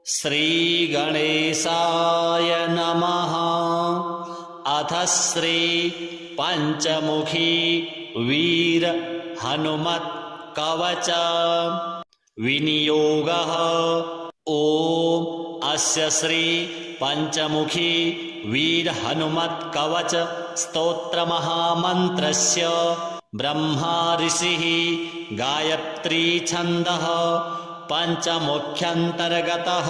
श्रीगणेशाय नमः। अथ श्री पंचमुखी वीर हनुमत् कवच विनियोगः। ओम अस्य श्री पंचमुखी वीर हनुमत् कवच स्तोत्र महामन्त्रस्य ब्रह्मा ऋषिः गायत्री छन्दः पंचमुख्यन्तर्गतः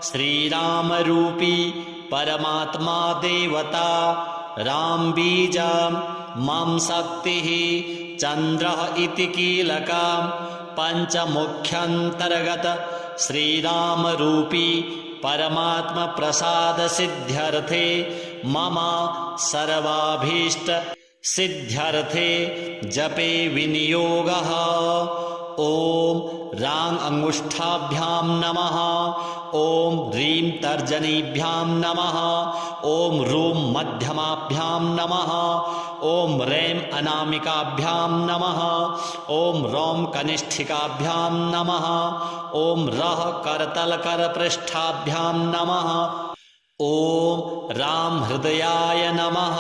श्रीरामरूपी परमात्मा देवता राम बीजं मम शक्तिः चन्द्रः इति कीलका पंचमुख्यन्तर्गत श्रीरामरूपी परमात्मा प्रसाद सिद्ध्यर्थे मम सर्वाभीष्ट सिद्ध्यर्थे जपे विनियोगः। ओम रांग अंगुष्ठाभ्याम नमः। ओम ह्रीं तर्जनीभ्याम नमः। ओम रूं मध्यमाभ्याम नमः। ओम रैं अनामिकाभ्याम नमः। ओम रौं कनिष्ठिकाभ्याम नमः। ओम रः करतलकरपृष्ठाभ्याम नमः। ओम राम हृदयाय नमः।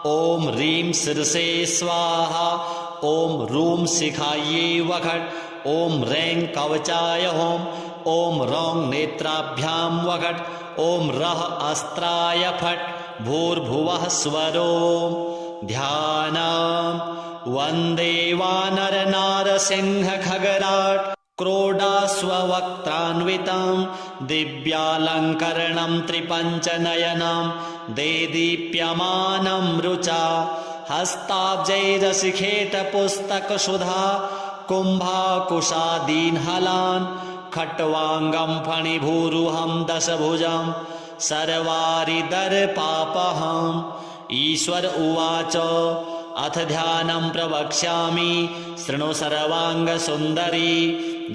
ओम ह्रीं शिरसे स्वाहा। ओम रूं शिखायै वखट्। ओम रैं कवचाय होम। ओम रौं नेत्राभ्याम वखट्। ओम रः अस्त्राय फट्। भूर्भुवः स्वरोम ध्यानम्। वन्दे वानर नारसिंह खगराट् क्रोडाश्ववक्त्रान्वितं दिव्यालङ्करणं त्रिपञ्चनयनं देदीप्यमानं रुचा हस्ताब्जैरशिखेटपुस्तकसुधा कुम्भाकुशादीन्हलान् खट्वाङ्गं फणिभूरुहं दशभुजं सर्वारिदर्पापहम्। ईश्वर उवाच अथ ध्यानं प्रवक्ष्यामि शृणु सर्वाङ्गसुन्दरी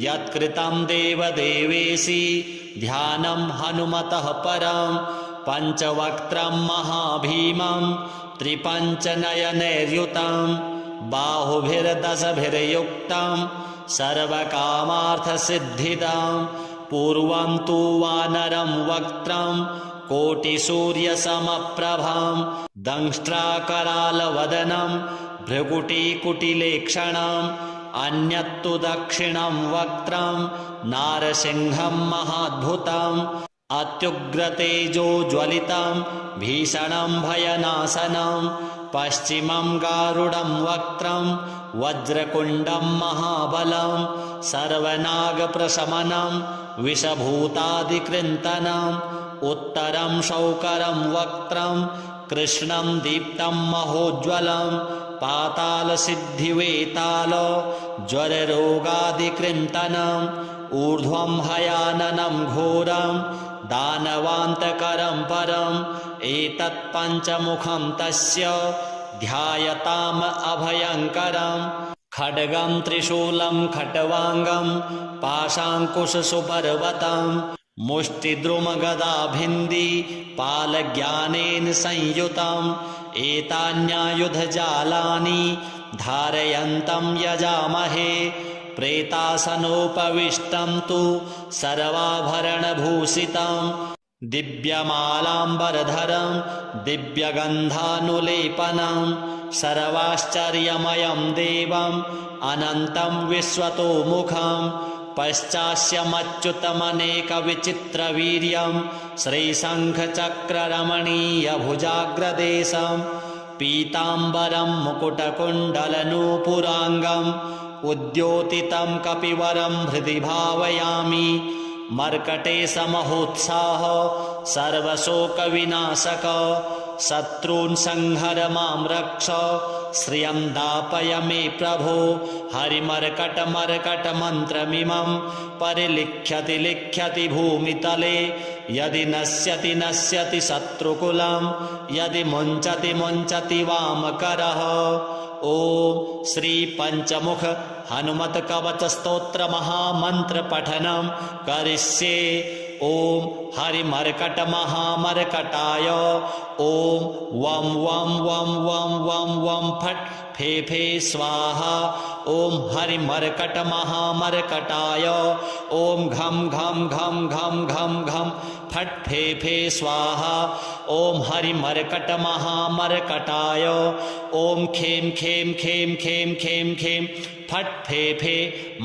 यत्कृतं देवदेवेशि ध्यानं हनुमतः परं पञ्चवक्त्रं महाभीमं त्रिपञ्चनयनैर्युतं बाहुभिर्दशभिर्युक्तं सर्वकामार्थसिद्धिदं पूर्वं तु वानरं वक्त्रं कोटिसूर्यसमप्रभं दंष्ट्राकरालवदनं भ्रुकुटीकुटिलेक्षणम् अन्यत्तु दक्षिणं वक्त्रं नारसिंहं महाद्भुतम् अत्युग्रतेजोज्वलितं भीषणं भयनाशनं पश्चिमं गारुडं वक्त्रं वज्रकुण्डं महाबलं सर्वनागप्रशमनं विषभूतादिकृन्तनम् उत्तरं शौकरं वक्त्रं कृष्णं दीप्तं महोज्ज्वलं पातालसिद्धिवेताल ज्वररोगादिकृन्तनम् ऊर्ध्वं हयाननं घोरं दानवान्तकरं परम् एतत् पञ्चमुखं तस्य ध्यायताम् अभयङ्करम् खड्गं त्रिशूलं खट्वाङ्गं पाशाङ्कुशसुपर्वतं मुष्टिद्रुमगदाभिन्दी पालज्ञानेन संयुतम् एतान्यायुधजालानि धारयन्तं यजामहे प्रेतासनोपविष्टं तु सर्वाभरणभूषितं दिव्यमालाम्बरधरं दिव्यगन्धानुलेपनं सर्वाश्चर्यमयं देवम् अनन्तं विश्वतोमुखं पश्चास्यमच्युतमनेकविचित्रवीर्यं श्रीशङ्खचक्ररमणीयभुजाग्रदेशं पीताम्बरं मुकुटकुण्डलनूपुराङ्गम् उद्योतितं कपिवरं हृदि भावयामि मर्कटेशमहोत्साह सर्वशोकविनाशक शत्रून् संहर मां रक्ष श्रियं दापय मे प्रभो हरिमर्कटमर्कटमन्त्रमिमं परिलिख्यति लिख्यति भूमितले यदि नश्यति नश्यति शत्रुकुलं यदि मुञ्चति मुञ्चति वामकरः। ओम श्री पंचमुख हनुमत कवच स्तोत्र महामंत्र पठनम करिष्ये। ॐ हरिमर्कटमहामर्कटाय ॐ वं वं वं वं वं वं फट् फे फे स्वाहा ॐ हरिमर्कटमहामर्कटाय ॐ घं घं घं घं घं घं फट् फे फे स्वाहा ॐ हरिमर्कटमहामर्कटाय ॐ खें खें खें खें खें खें फट् फे फे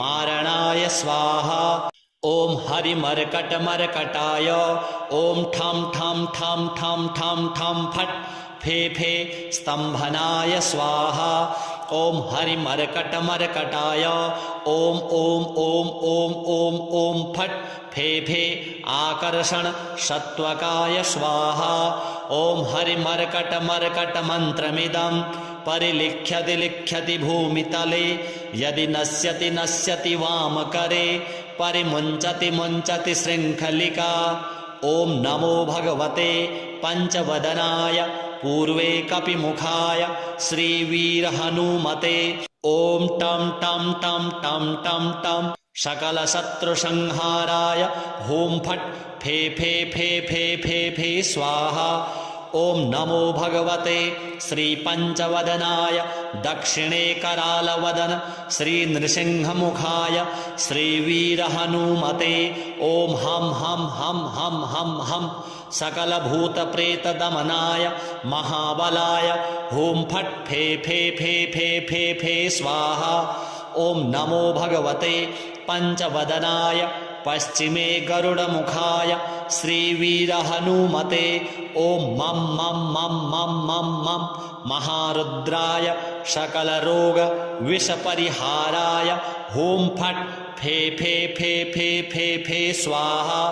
मारणाय स्वाहा ॐ हरिमर्कटमर्कटाय ॐ ठं ठं ठं ठं ठं ठं फट् फे फे स्तम्भनाय स्वाहा ॐ हरिमर्कटमर्कटाय ॐ ॐ ॐ ॐ ॐ ॐ फट् फे फे आकर्षण सत्वकाय स्वाहा ॐ हरिमर्कटमर्कटमन्त्रमिदं परिलिख्यति लिख्यति भूमितले यदि नश्यति नश्यति वामकरे परिमुञ्चति मुञ्चति शृङ्खलिका ॐ नमो भगवते पञ्चवदनाय पूर्वे कपिमुखाय श्रीवीरहनुमते ॐ टं टं टं टं टं टं सकलशत्रुसंहाराय हुं फट् फे फे फे फे फे फे स्वाहा ॐ नमो भगवते श्रीपञ्चवदनाय दक्षिणे करालवदन श्रीनृसिंहमुखाय श्रीवीरहनुमते ॐ हं हं हं हं हं हं सकलभूतप्रेतदमनाय महाबलाय हुं फट् फे फे फे फे फे फे स्वाहा ॐ नमो भगवते पञ्चवदनाय पश्चिमे गरुडमुखाय श्रीवीरहनुमते ॐ मं मं मं मं मं मं महारुद्राय सकलरोगविषपरिहाराय हुं फट् फे फे फे फे फे फे स्वाहा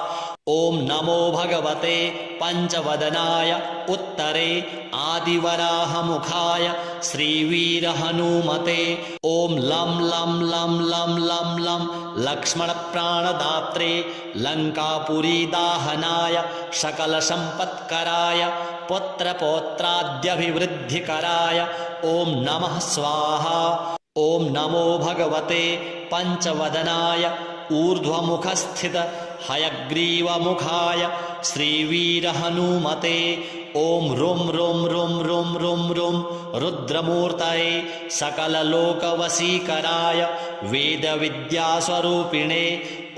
ॐ नमो भगवते पञ्चवदनाय उत्तरे आदिवराहमुखाय श्रीवीरहनुमते ॐ लं लं लं लं लं लं लक्ष्मणप्राणदात्रे लङ्कापुरीदाहनाय सकलसम्पत्कराय पुत्रपौत्राद्यभिवृद्धिकराय ॐ नमः स्वाहा ॐ नमो भगवते पञ्चवदनाय ऊर्ध्वमुखस्थित हयग्रीवमुखाय श्रीवीरहनुमते ॐ रुं रुं रुं रुं रुं रुं रुद्रमूर्तये सकललोकवशीकराय वेदविद्यास्वरूपिणे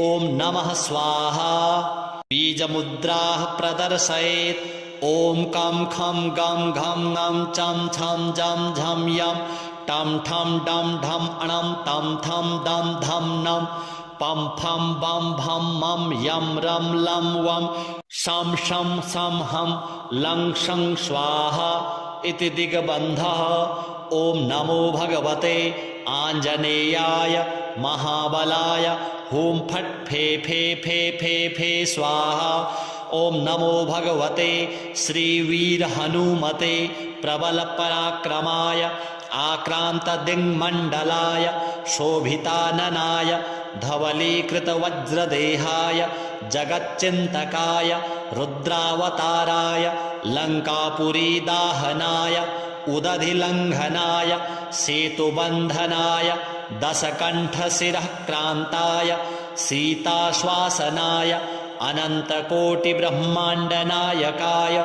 ॐ नमः स्वाहा बीजमुद्राः प्रदर्शयेत् ॐ कं खं गं घं ङं चं छं जं झं यं टं ठं डं ढं अणं तं थं दं धं नं पं फं बं भं मं यं रं लं वं शं शं सं हं लं शं स्वाहा इति दिग्बन्धः ॐ नमो भगवते आञ्जनेयाय महाबलाय हुं फट् फे फे फे फे फे स्वाहा ॐ नमो भगवते श्रीवीरहनुमते प्रबलपराक्रमाय आक्रान्तदिङ्मण्डलाय शोभिताननाय धवलीकृतवज्रदेहाय जगच्चिन्तकाय रुद्रावताराय लङ्कापुरीदाहनाय उदधिलङ्घनाय सेतुबन्धनाय दशकण्ठशिरःक्रान्ताय सीताश्वासनाय अनन्तकोटिब्रह्माण्डनायकाय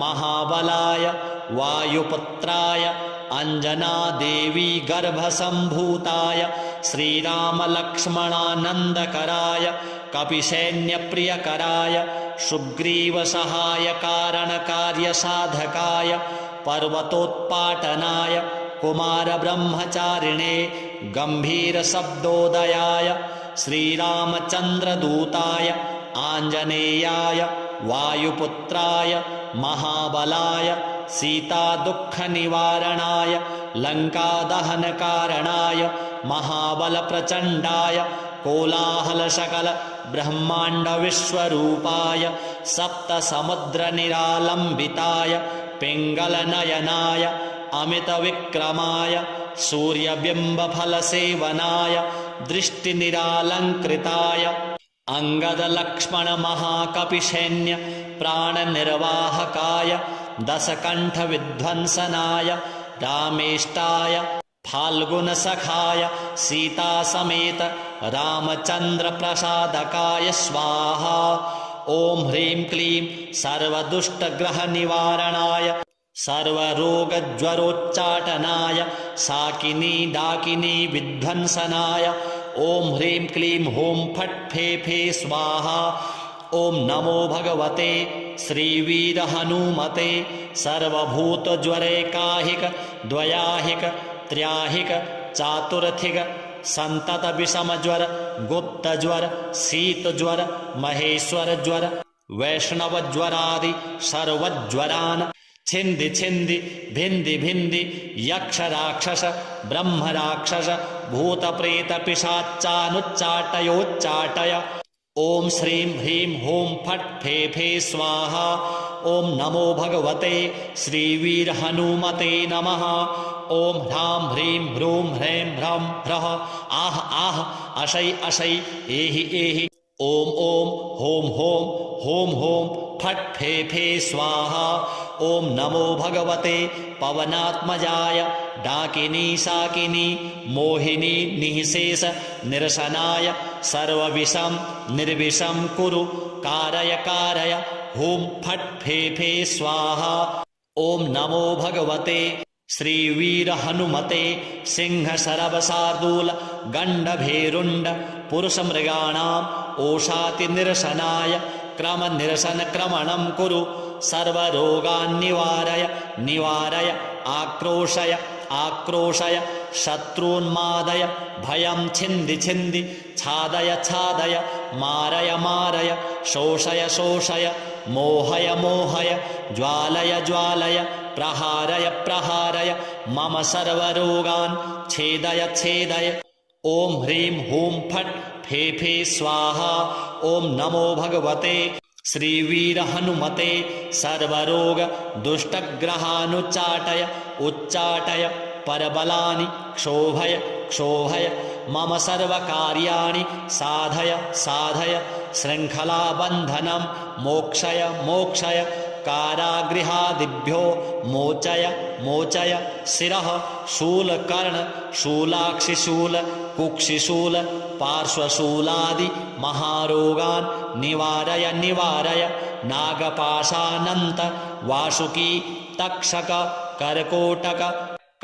महाबलाय वायुपुत्राय अञ्जनादेवी गर्भसम्भूताय श्रीरामलक्ष्मणानन्दकराय कपिसैन्यप्रियकराय सुग्रीवसहायकारणकार्यसाधकाय पर्वतोत्पाटनाय कुमारब्रह्मचारिणे गम्भीरशब्दोदयाय श्रीरामचन्द्रदूताय आञ्जनेयाय वायुपुत्राय महाबलाय सीतादुःखनिवारणाय लङ्कादहनकारणाय महाबलप्रचण्डाय कोलाहलसकल ब्रह्माण्डविश्वरूपाय सप्तसमुद्रनिरालम्बिताय पिङ्गलनयनाय अमितविक्रमाय सूर्यबिम्बफलसेवनाय दृष्टिनिरालङ्कृताय अङ्गदलक्ष्मणमहाकपिसैन्य प्राणनिर्वाहकाय दशकण्ठविध्वंसनाय रामेष्टाय फाल्गुनसखाय सीतासमेत रामचन्द्रप्रसादकाय स्वाहा ॐ ह्रीं क्लीं सर्वदुष्टग्रहनिवारणाय सर्वरोगज्वरोच्चाटनाय साकिनी डाकिनी विध्वंसनाय ॐ ह्रीं क्लीं हूं फट् फे फे स्वाहा। ॐ नमो भगवते श्रीवीरहनुमते सर्वभूतज्वरैकाहिक द्वयाहिक त्र्याहिक चातुर्थिक संतत विषमज्वर गुप्तज्वर शीतज्वर महेश्वरज्वर वैष्णवज्वरादि सर्वज्वरान् छिन्दि छिन्दि भिन्दि भिन्दि यक्ष राक्षस ब्रह्म राक्षस भूतप्रेत पिशाचानुच्चाटयोच्चाटय। ॐ श्रीं ह्रीं हूं फट् फे फे स्वाहा। ॐ नमो भगवते श्रीवीरहनुमते नमः। ॐ ह्रां ह्रीं ह्रूं ह्रैं ह्रं ह्रः आह आह अशै अशै एहि एहि। ॐ ॐ हों हों हों हों फट् फे फे स्वाहा। ॐ नमो भगवते पवनात्मजाय डाकिनी साकिनी मोहिनी निःशेष निरसनाय सर्वविषं निर्विषं कुरु कारय कारय हूं फट् फे फे स्वाहा। ॐ नमो भगवते श्रीवीरहनुमते सिंहशरवशार्दूल गण्डभेरुण्ड पुरुषमृगाणाम् ओषातिनिरसनाय क्रमनिरसनक्रमणं कुरु सर्वरोगान् निवारय निवारय आक्रोशय आक्रोशय शत्रून्मादय भयं छिन्दि छिन्दि छादय छादय मारय मारय शोषय शोषय मोहय मोहय ज्वालय ज्वालय प्रहारय प्रहारय मम सर्वरोगान् छेदय छेदय। ॐ ह्रीं हूं फट् फे फे स्वाहा। ॐ नमो भगवते श्रीवीरहनुमते सर्वरोग दुष्टग्रहानुच्चाटय उच्चाटय परबलानि क्षोभय क्षोभय मम सर्वकार्याणि साधय साधय शृङ्खलाबन्धनं मोक्षय मोक्षय कारागृहादिभ्यो मोचय मोचय शिरः शूलकर्ण शूलाक्षिशूल कुक्षिशूल पार्श्वशूलादि महारोगान् निवारय निवारय नागपाशानन्त वासुकी तक्षक कर्कोटक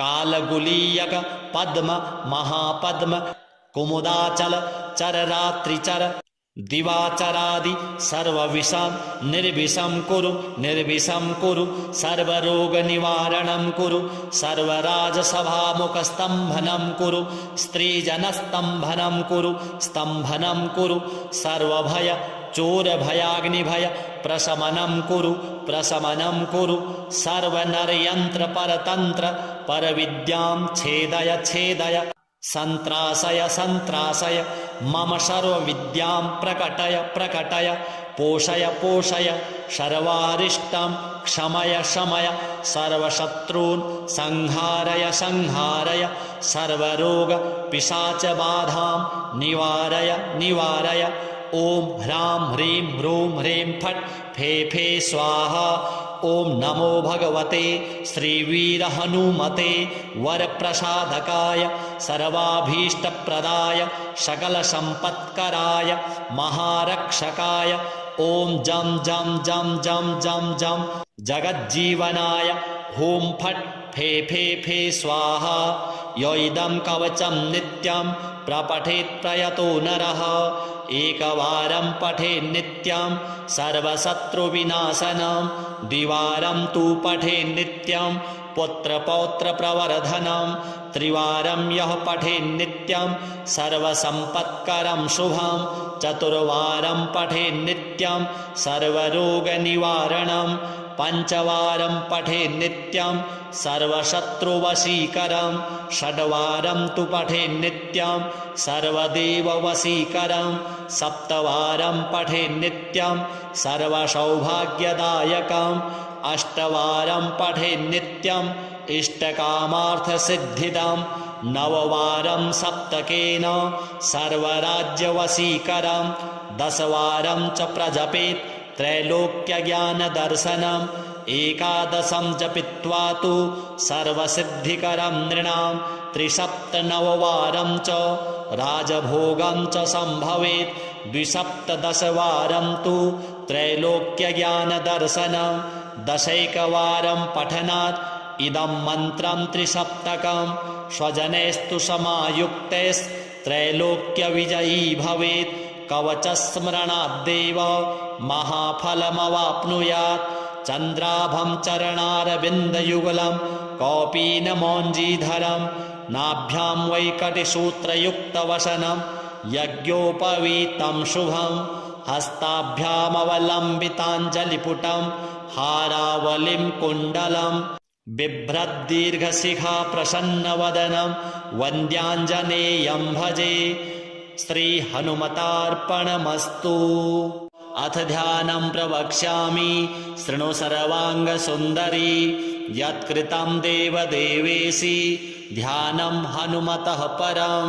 कालगुलीयक पद्म महापद्म कुमुदाचल चररात्रिचर दिवाचरादि सर्वविषं निर्विषं कुरु निर्विषं कुरु सर्वरोगनिवारणं कुरु सर्वराजसभामुखस्तम्भनं कुरु स्त्रीजनस्तम्भनं कुरु स्तम्भनं कुरु सर्वभय चोरभयाग्निभय प्रशमनं कुरु प्रशमनं कुरु सर्वनरयन्त्र परतन्त्र परविद्यां छेदय छेदय संत्रासय संत्रासय मम सर्वविद्यां प्रकटय प्रकटय पोषय पोषय सर्वारिष्टं क्षमय शमय सर्वशत्रून् संहारय संहारय सर्वरोग पिशाचबाधां निवारय निवारय। ॐ ह्रां ह्रीं ह्रूं ह्रीं फट् फे फे स्वाहा। ॐ नमो भगवते श्रीवीरहनुमते वरप्रसादकाय सर्वाभीष्टप्रदाय सकलसम्पत्कराय महारक्षकाय ॐ जं जं जं जं जं जं जगज्जीवनाय हूं फट् फे फे फे स्वाहा। य इदं कवचं नित्यं प्रपठेत् प्रयतो नरः एकवारं पठेत् नित्यं सर्वशत्रुविनाशनं द्विवारं तु पठेत् नित्यं पुत्रपौत्रप्रवर्धनं त्रिवारं यः पठेत् नित्यं सर्वसम्पत्करं शुभं चतुर्वारं पठेत् नित्यं सर्वरोगनिवारणं पञ्चवारं पठेत् नित्यं सर्वशत्रुवशीकरं षड्वारं तु पठेत् नित्यं सर्वदेववशीकरं सप्तवारं पठेत् नित्यं सर्वसौभाग्यदायकम् अष्टवारं पठेत् नित्यम् इष्टकामार्थसिद्धिदं नववारं सप्तकेन सर्वराज्यवशीकरं दशवारं च प्रजपेत् त्रैलोक्यज्ञानदर्शनम् एकादशं जपित्वा तु सर्वसिद्धिकरं नृणां त्रिसप्तनववारं च राजभोगं च सम्भवेत् द्विसप्तदशवारं तु त्रैलोक्यज्ञानदर्शनं दशैकवारं पठनात् इदं मन्त्रं त्रिसप्तकं स्वजनैस्तु समायुक्तैस्त्रैलोक्यविजयी भवेत् कवचस्मरणाद्देव महाफलमवाप्नुयात् चन्द्राभं चरणारविन्दयुगलं कौपीनमौञ्जीधरं नाभ्यां वैकटिसूत्रयुक्तवसनं यज्ञोपवीतं शुभं हस्ताभ्यामवलम्बिताञ्जलिपुटं हारावलिं कुण्डलं बिभ्रद्दीर्घशिखा प्रसन्नवदनं वन्द्याञ्जनेयं भजे श्रीहनुमतार्पणमस्तु। अथ ध्यानं प्रवक्ष्यामि शृणु सर्वाङ्गसुन्दरी यत्कृतं देवदेवेशि ध्यानं हनुमतः परं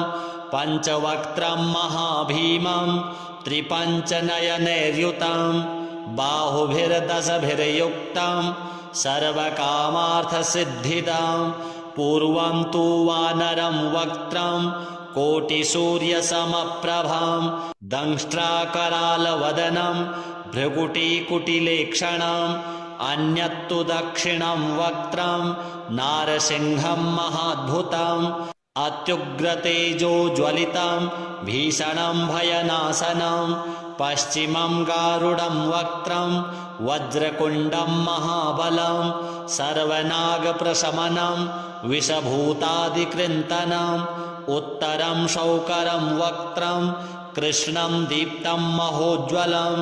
पञ्चवक्त्रं महाभीमं त्रिपञ्चनयनैर्युतं बाहुभिर्दशभिर्युक्तं सर्वकामार्थसिद्धिदं पूर्वं तु वानरं वक्त्रं कोटिसूर्यसमप्रभं दंष्ट्राकरालवदनं भ्रुकुटीकुटिलेक्षणम् अन्यत्तु दक्षिणं वक्त्रं नारसिंहं महाद्भुतम् अत्युग्रतेजोज्वलितं भीषणं भयनाशनं पश्चिमं गारुडं वक्त्रं वज्रकुण्डं महाबलं सर्वनागप्रशमनं विषभूतादिकृन्तनम् उत्तरं शौकरं वक्त्रं कृष्णं दीप्तं महोज्ज्वलं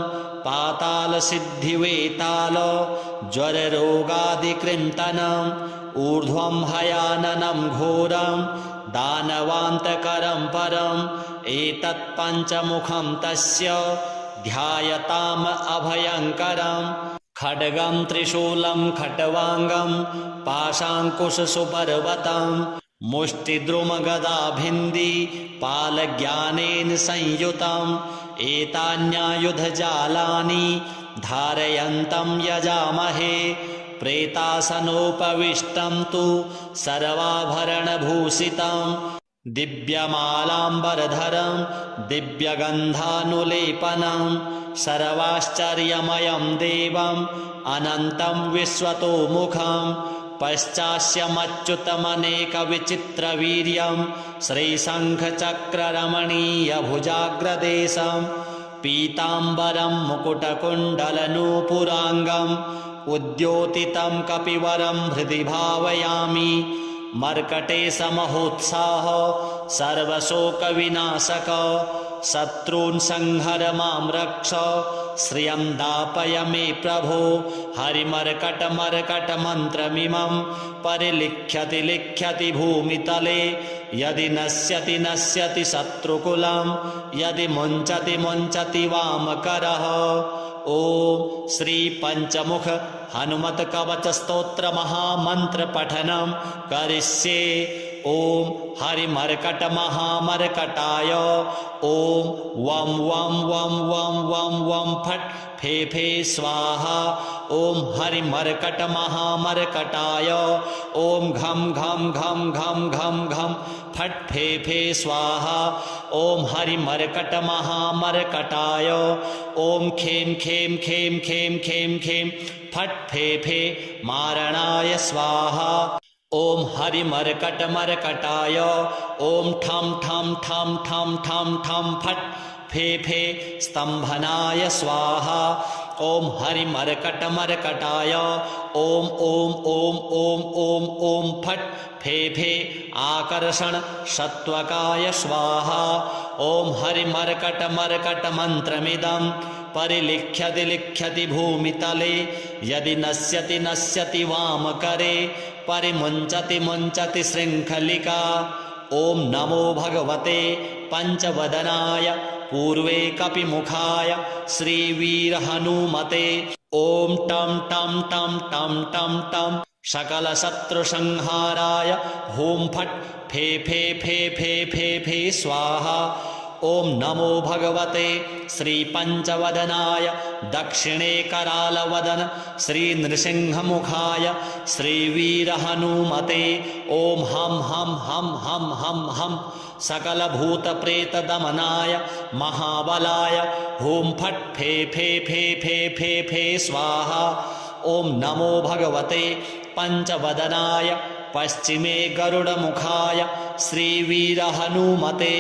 पातालसिद्धिवेताल ज्वररोगादिकृन्तनम् ऊर्ध्वं भयाननं घोरं दानवान्तकरं परम् एतत् पञ्चमुखं तस्य ध्यायताम् अभयङ्करं खड्गं त्रिशूलं खट्वाङ्गं पाशाङ्कुशसुपर्वतं मुष्टिद्रुमगदाभिन्दी पालज्ञानेन संयुतम् एतान्यायुधजालानि धारयन्तं यजामहे प्रेतासनोपविष्टं तु सर्वाभरणभूषितं दिव्यमालाम्बरधरं दिव्यगन्धानुलेपनं सर्वाश्चर्यमयं देवम् अनन्तं विश्वतोमुखं पश्चास्यमच्युतमनेकविचित्रवीर्यं श्रीशङ्खचक्ररमणीयभुजाग्रदेशं पीताम्बरं मुकुटकुण्डलनूपुराङ्गम् उद्योतितं कपिवरं हृदि भावयामि मर्कटेशमहोत्साह सर्वशोकविनाशक शत्रून् संहर मां रक्ष श्रियं दापय मे प्रभो हरिमर्कटमर्कटमन्त्रमिमं परिलिख्यति लिख्यति भूमितले यदि नश्यति नश्यति शत्रुकुलं यदि मुञ्चति मुञ्चति वामकरः। ओम श्री पंचमुख हनुमत कवच स्तोत्र महामंत्र पठनम करिष्ये। ओम हरिमर्कट महामर्कटाय ओम वम वम वम वम वम वम फट फे फे स्वाहा। ओम हरिमर्कट महामर्कटाय ओम घम घम घम घम घम घम फट फे फे स्वाहा। ओम हरिमर्कट महामर्कटाय ओम खेम खेम खेम खेम खेम खेम फट फे फे मारणाय स्वाहा। ओम हरिमर्कट मर्कटाय ओम ठम ठम ठम ठम ठम ठम फट फे फे स्तंभनाय स्वाहा। ओम हरिमर्कट मर्कटाय ओम ओम ओम ओम ओम ओम फट फे फे आकर्षण सत्वकाय स्वाहा। ओम हरिमर्कट मर्कट मंत्रमिदं परिलिख्यति लिख्यति भूमितले यदि नश्यति नश्यति वामकरे परिमुञ्चति मुञ्चति शृङ्खलिका। ओम नमो भगवते पंचवदनाय पूर्वे कपिमुखाय श्रीवीर हनुमते। ओम टम टम टम टम टम टम सकल शत्रु संहाराय होम फट फे फे फे फे फे फे स्वाहा। ॐ नमो भगवते श्रीपञ्चवदनाय दक्षिणे करालवदन श्रीनृसिंहमुखाय श्रीवीरहनुमते ॐ हं हं हं हं हं हं सकलभूतप्रेतदमनाय महाबलाय हुं फट् फे फे फे फे फे फे स्वाहा ॐ नमो भगवते पञ्चवदनाय पश्चिमे गरुडमुखाय श्रीवीरहनुमते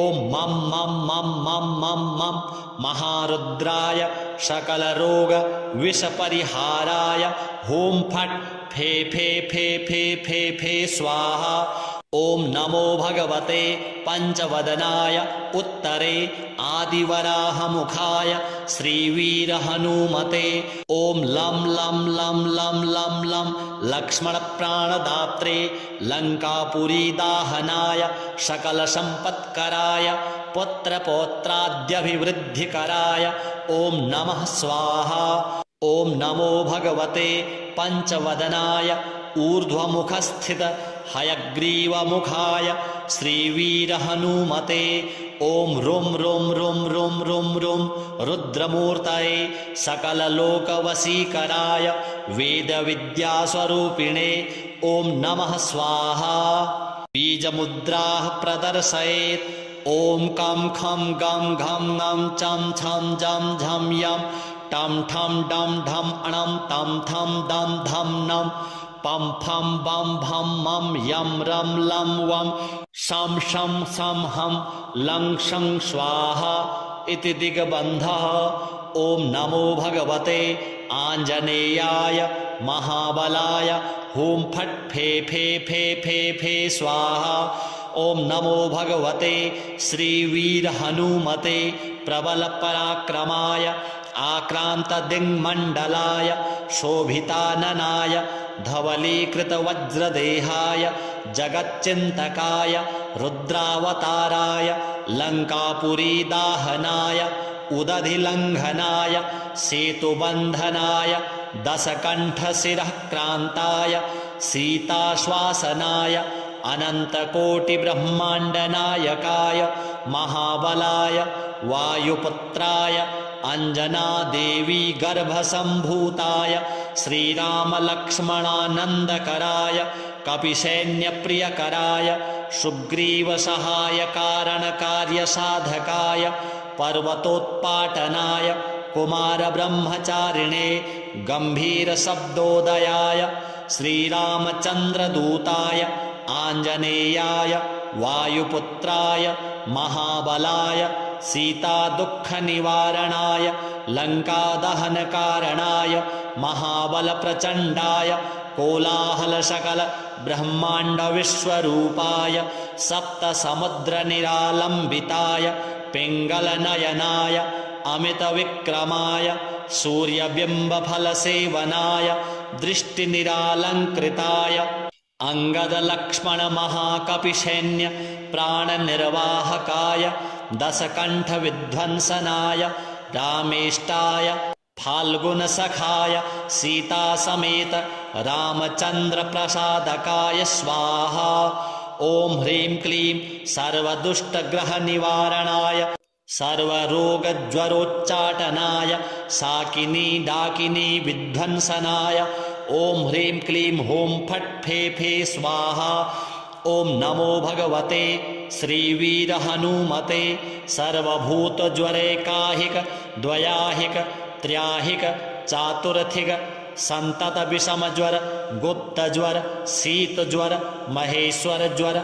ॐ मं मं मं मं मं मं महारुद्राय सकलरोगविषपरिहाराय हुं फट् फे फे फे फे फे फे स्वाहा ॐ नमो भगवते पञ्चवदनाय उत्तरे आदिवराहमुखाय श्रीवीरहनुमते ॐ लं लं लं लं लं लं लक्ष्मणप्राणदात्रे लङ्कापुरीदाहनाय सकलसम्पत्कराय पुत्रपौत्राद्यभिवृद्धिकराय ॐ नमः स्वाहा ॐ नमो भगवते पञ्चवदनाय ऊर्ध्वमुखस्थित हयग्रीवमुखाय श्रीवीरहनुमते ॐ रुं रुं रुं रुं रुं रुं रुद्रमूर्तये सकललोकवशीकराय वेदविद्यास्वरूपिणे ॐ नमः स्वाहा बीजमुद्राः प्रदर्शयेत् ॐ कं खं गं घं ङं चं छं जं झं यं टं ठं डं ढं अणं तं थं दं धं नं पं फं बं भं मं यं रं लं वं शं शं सं हं लं शं स्वाहा इति दिग्बन्धः ॐ नमो भगवते आञ्जनेयाय महाबलाय हुं फट् फे फे फे फे फे स्वाहा ॐ नमो भगवते श्रीवीरहनुमते प्रबलपराक्रमाय आक्रान्तदिङ्मण्डलाय शोभिताननाय धवलीकृतवज्रदेहाय जगच्चिन्तकाय रुद्रावताराय लङ्कापुरीदाहनाय उदधिलङ्घनाय सेतुबन्धनाय दशकण्ठशिरःक्रान्ताय सीताश्वासनाय अनन्तकोटिब्रह्माण्डनायकाय महाबलाय वायुपुत्राय अञ्जनादेवी गर्भसम्भूताय श्रीरामलक्ष्मणानन्दकराय कपिसैन्यप्रियकराय सुग्रीवसहायकारणकार्यसाधकाय पर्वतोत्पाटनाय कुमारब्रह्मचारिणे गम्भीरशब्दोदयाय श्रीरामचन्द्रदूताय आञ्जनेयाय वायुपुत्राय महाबलाय सीतादुःखनिवारणाय लङ्कादहनकारणाय महाबलप्रचण्डाय कोलाहलसकल ब्रह्माण्डविश्वरूपाय सप्तसमुद्रनिरालम्बिताय पिङ्गलनयनाय अमितविक्रमाय सूर्यबिम्बफलसेवनाय दृष्टिनिरालङ्कृताय अङ्गदलक्ष्मणमहाकपिसैन्य प्राणनिर्वाहकाय दशकण्ठविध्वंसनाय रामेष्टाय फाल्गुनसखाय सीतासमेत रामचन्द्रप्रसादकाय स्वाहा ॐ ह्रीं क्लीं सर्वदुष्टग्रहनिवारणाय सर्वरोगज्वरोच्चाटनाय साकिनी डाकिनी विध्वंसनाय ॐ ह्रीं क्लीं हूं फट् फे फे स्वाहा ॐ नमो भगवते श्रीवीरहनुमते सर्वभूतज्वरैकाहिक द्वयाहिक त्र्याहिक चातुर्थिक सन्ततविषमज्वर गुप्तज्वर शीतज्वर महेश्वरज्वर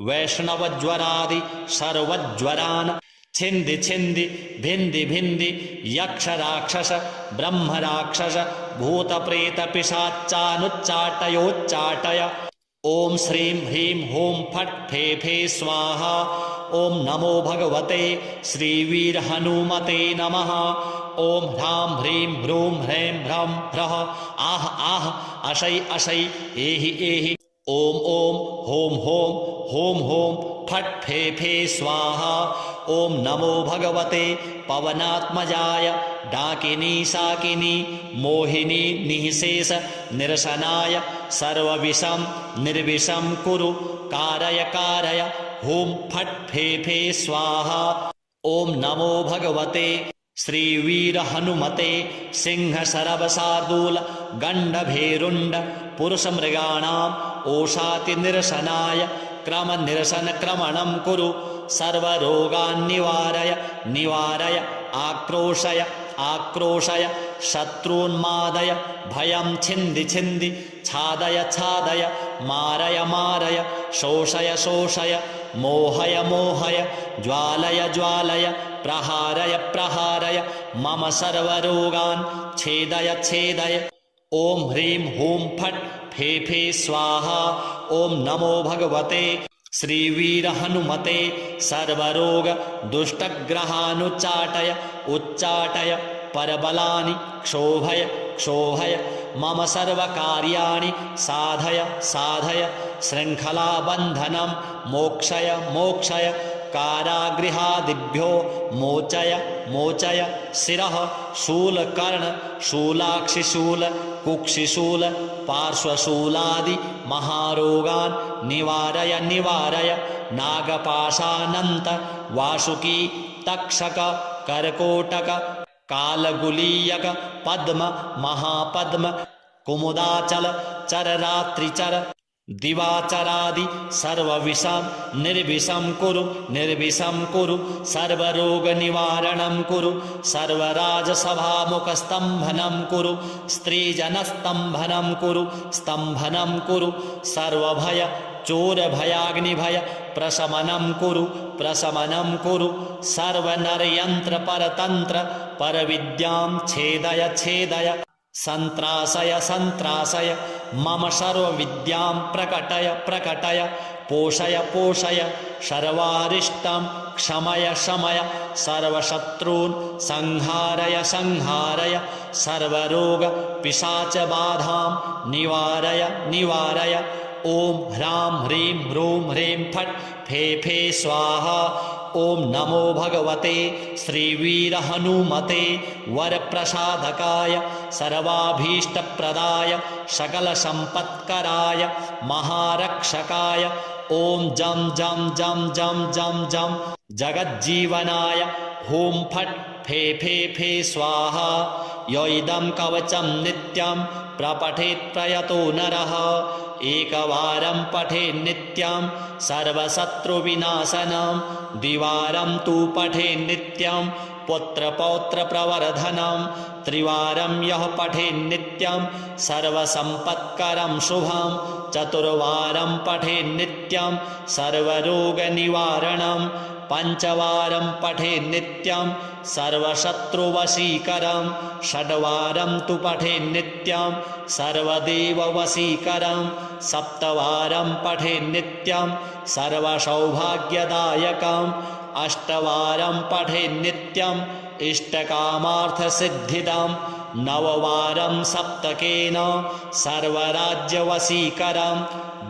वैष्णवज्वरादि सर्वज्वरान् छिन्दि छिन्दि भिन्दि भिन्दि यक्षराक्षस ब्रह्मराक्षस भूतप्रेतपिशाचानुच्चाटयोच्चाटय ॐ श्रीं ह्रीं हूं फट् फे फे स्वाहा ॐ नमो भगवते श्रीवीरहनुमते नमः ॐ ह्रां ह्रीं ह्रूं ह्रैं ह्रं ह्रः आह आह अशै अशै एहि एहि ॐ ॐ हों हों हों हों फट् फे फे स्वाहा ॐ नमो भगवते पवनात्मजाय डाकिनी शाकिनी मोहिनी निःशेष निरसनाय सर्वविषं निर्विषं कुरु कारय कारय हुं फट् फे फे स्वाहा। ॐ नमो भगवते श्रीवीर हनुमते सिंहशरभशार्दूल गण्डभेरुण्ड पुरुषमृगाणाम् ओषाति निरसनाय क्रम निरसन क्रमणं कुरु सर्वरोगान् निवारय निवारय आक्रोशय आक्रोशय शत्रून्मादय भयं छिन्दि छिन्दि छादय छादय मारय मारय शोषय शोषय मोहय मोहय ज्वालय ज्वालय प्रहारय प्रहारय मम सर्वरोगान् छेदय छेदय। ॐ ह्रीं हूं फट् फे फे स्वाहा। ॐ नमो भगवते श्रीवीर हनुमते सर्वरोग दुष्टग्रहानुच्चाटय उच्चाटय परबलानि क्षोभय क्षोभय मम सर्वकार्याणि साधय साधय शृङ्खलाबन्धनं मोक्षय मोक्षय कारागृहादिभ्यो मोचय मोचय शिरः शूलकर्ण शूलाक्षिशूल कुक्षिशूल पार्श्वशूलादि महारोगान् निवारय निवारय नागपाशानन्त वासुकी तक्षक कर्कोटक कालगुलीयक पद्म महापद्म कुमुदाचल चररात्रिचर दिवाचरादि सर्वविषं निर्विषं कुरु निर्विषं कुरु सर्वरोगनिवारणं कुरु सर्वराजसभामुखस्तम्भनं कुरु स्त्रीजनस्तम्भनं कुरु स्तम्भनं कुरु सर्वभय चोरभयाग्निभय प्रशमनं कुरु प्रशमनं कुरु सर्वनरयन्त्रपरतन्त्र परविद्यां छेदय छेदय सन्त्रासय सन्त्रासय मम सर्वविद्यां प्रकटय प्रकटय पोषय पोषय सर्वारिष्टं क्षमय शमय सर्वशत्रून् संहारय संहारय सर्वरोग पिशाचबाधां निवारय निवारय। ॐ ह्रां ह्रीं ह्रूं ह्रीं फट् फे फे स्वाहा। ॐ नमो भगवते श्रीवीर हनुमते वरप्रसादकाय सर्वाभीष्टप्रदाय सकलसम्पत्कराय महारक्षकाय ॐ जं जं जं जं जं जं जगज्जीवनाय हुं फट् फे फे फे स्वाहा। य इदं कवचं नित्यं प्रपठेत् प्रयतो नरः एकवारं पठेत् नित्यं सर्वशत्रुविनाशनं द्विवारं तु पठेत् नित्यं पुत्रपौत्रप्रवर्धनं त्रिवारं यः पठेत् नित्यं सर्वसम्पत्करं शुभं चतुर्वारं पठेत् नित्यं सर्वरोगनिवारणं पञ्चवारं पठेत् नित्यं सर्वशत्रुवशीकरं षड्वारं तु पठेत् नित्यं सर्वदेववशीकरं सप्तवारं पठेत् नित्यं सर्वसौभाग्यदायकम् अष्टवारं पठेत् नित्यम् इष्टकामार्थसिद्धिदं नववारं सप्तकेन सर्वराज्यवशीकरं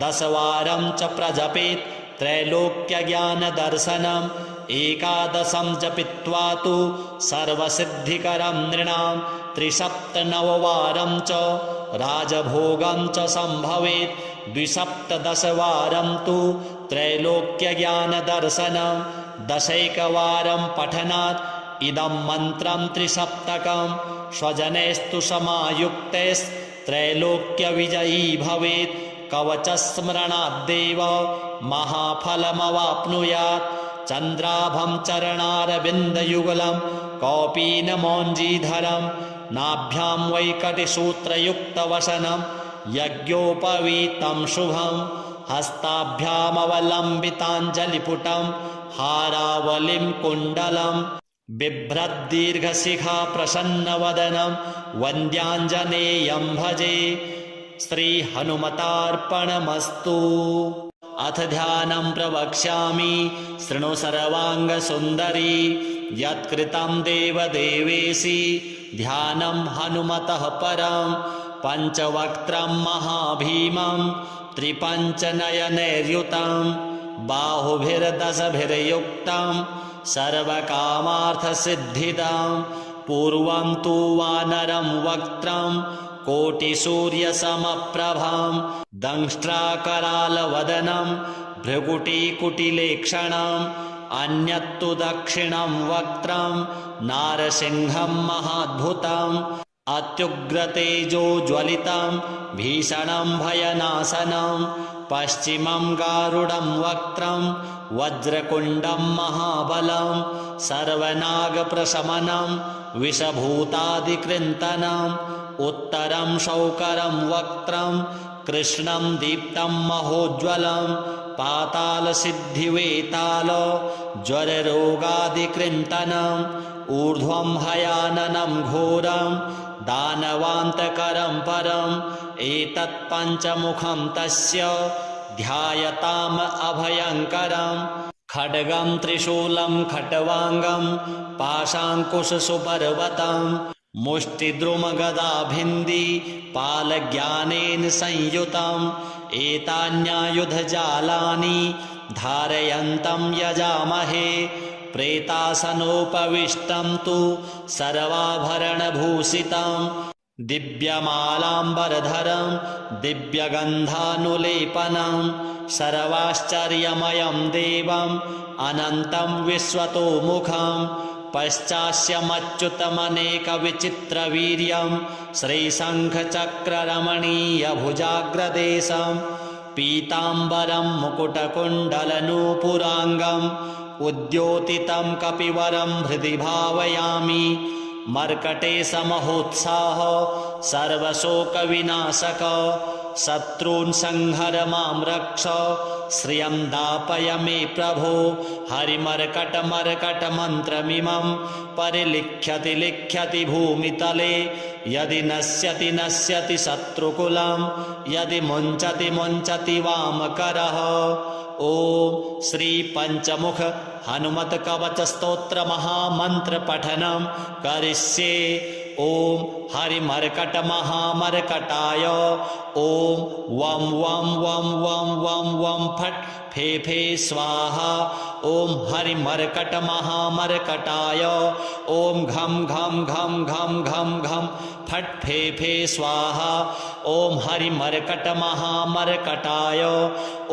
दशवारं च प्रजपेत् त्रैलोक्यज्ञानदर्शनम् एकादशं जपित्वा तु सर्वसिद्धिकरं नृणां त्रिसप्तनववारं च राजभोगं च सम्भवेत् द्विसप्तदशवारं तु त्रैलोक्यज्ञानदर्शनं दशैकवारं पठनात् इदं मन्त्रं त्रिसप्तकं स्वजनैस्तु समायुक्तैस्त्रैलोक्यविजयी भवेत् कवचस्मरणाद्देव महाफलमवाप्नुयात् चन्द्राभं चरणारविन्दयुगलं कौपीनमौञ्जीधरं नाभ्यां वैकटिसूत्रयुक्तवसनं यज्ञोपवीतं शुभं हस्ताभ्यामवलम्बिताञ्जलिपुटं हारावलिं कुण्डलं बिभ्रद्दीर्घशिखा प्रसन्नवदनं वन्द्याञ्जनेयं भजे। श्रीहनुमतार्पणमस्तु। अथ ध्यानं प्रवक्ष्यामि शृणु सर्वाङ्गसुन्दरी यत्कृतं देवदेवेशि ध्यानं हनुमतः परं पञ्चवक्त्रं महाभीमं त्रिपञ्चनयनैर्युतं बाहुभिर्दशभिर्युक्तं सर्वकामार्थसिद्धिदं पूर्वं तु वानरं वक्त्रं कोटिसूर्यसमप्रभां दंष्ट्राकरालवदनं भ्रुकुटीकुटिलेक्षणम् अन्यत्तु दक्षिणं वक्त्रं नारसिंहं महाद्भुतम् अत्युग्रतेजोज्वलितं भीषणं भयनाशनं पश्चिमं गारुडं वक्त्रं वज्रकुण्डं महाबलं सर्वनागप्रशमनं विषभूतादिकृन्तनम् उत्तरं शौकरं वक्त्रं कृष्णं दीप्तं महोज्ज्वलं पातालसिद्धिवेताल ज्वररोगादिकृन्तनम् ऊर्ध्वं हयाननं घोरं दानवान्तकरं परम् एतत् पञ्चमुखं तस्य ध्यायताम् अभयङ्करम् खड्गं त्रिशूलं खट्वाङ्गं पाशाङ्कुशसुपर्वतं मुष्टिद्रुमगदाभिन्दी पालज्ञानेन संयुतम् एतान्यायुधजालानि धारयन्तं यजामहे प्रेतासनोपविष्टं तु सर्वाभरणभूषितं दिव्यमालाम्बरधरं दिव्यगन्धानुलेपनं सर्वाश्चर्यमयं देवम् अनन्तं विश्वतोमुखं पश्चास्यमच्युतमनेकविचित्रवीर्यं श्रीशङ्खचक्ररमणीयभुजाग्रदेशं पीताम्बरं मुकुटकुण्डलनूपुराङ्गम् उद्योतितं कपिवरं हृदि भावयामि मर्कटेशमहोत्साह सर्वशोकविनाशक शत्रून् संहर मां रक्ष श्रियं दापय मे प्रभो हरिमर्कटमर्कटमन्त्रमिमं परिलिख्यति लिख्यति भूमितले यदि नश्यति नश्यति शत्रुकुलं यदि मुञ्चति मुञ्चति वामकरः ओम श्री पंचमुख हनुमत कवच स्तोत्र महामंत्र पठनम करिष्ये। ओम हरिमर्कट महामर्कटाय ओम वम वम वम वम वम वम फट फे फे स्वाहा। ओम हरिमर्कट महामर्कटाय ओम घम घम घम घम घम घम फट फे फे स्वाहा। ओम हरिमर्कट महामर्कटाय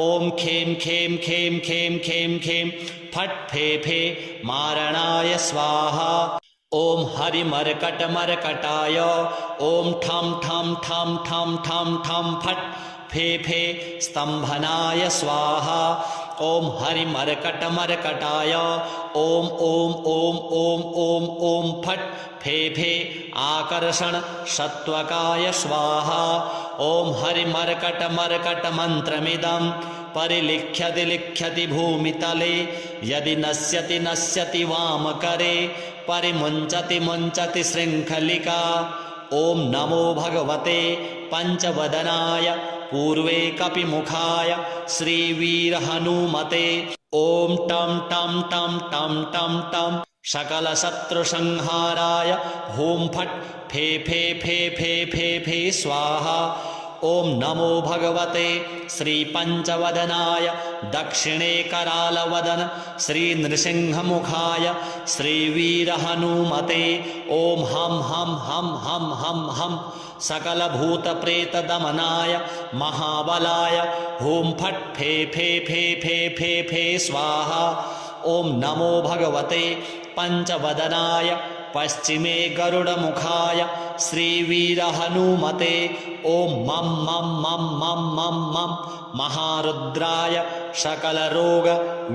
ओम खेम खेम खेम खेम खेम खेम फट फे फे मारणाय स्वाहा। ओम हरिमर्कट मर्कटाय ओम ठम ठम ठम ठम ठम ठम फट फे फे स्तंभनाय स्वाहा। ओम हरिमर्कट मर्कटाय ओम ओम ओम ओम ओम ओम फट फे फे आकर्षण सत्वकाय स्वाहा। ओम हरिमर्कट मर्कट मंत्रमिदं परिलिख्यति लिख्यति भूमितले यदि नश्यति नश्यति वामकरे परिमुञ्चति मुञ्चति शृङ्खलिका। ओम नमो भगवते पंचवदनाय पूर्वे कपिमुखाय श्रीवीरहनुमते। ओम टम टम टम टम टम टम सकलशत्रुसंहाराय हूं फट फे फे फे फे फे फे स्वाहा। ओम नमो भगवते श्री पंचवदनाय दक्षिणे करालवदन श्री नृसिंहमुखाय श्रीवीरहनुमते। ओम हम हम हम हम हम हम सकलभूतप्रेतदमनाय महाबलाय हूं फट फे फे फे फे फे फे स्वाहा। ओम नमो भगवते पंचवदनाय पश्चिमे गरुडमुखाय श्रीवीरहनुमते। ओम मम मम मम मम मम मम महारुद्राय सकलरोग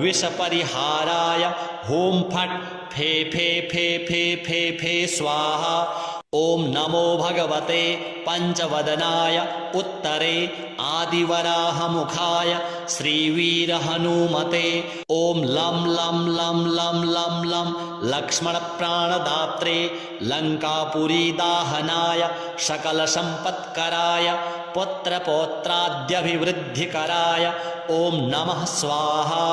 विषपरिहाराय हूं फट फे फे फे फे फे फे स्वाहा। ओम नमो भगवते पंचवदनाय उत्तरे आदिवराहमुखाय श्रीवीरहनुमते। ओम लं लं लं लं लं लं लक्ष्मणप्राणदात्रे लङ्कापुरीदाहनाय सकलसम्पत्कराय पुत्रपौत्राद्यभिवृद्धिकराय ओम नमः स्वाहा।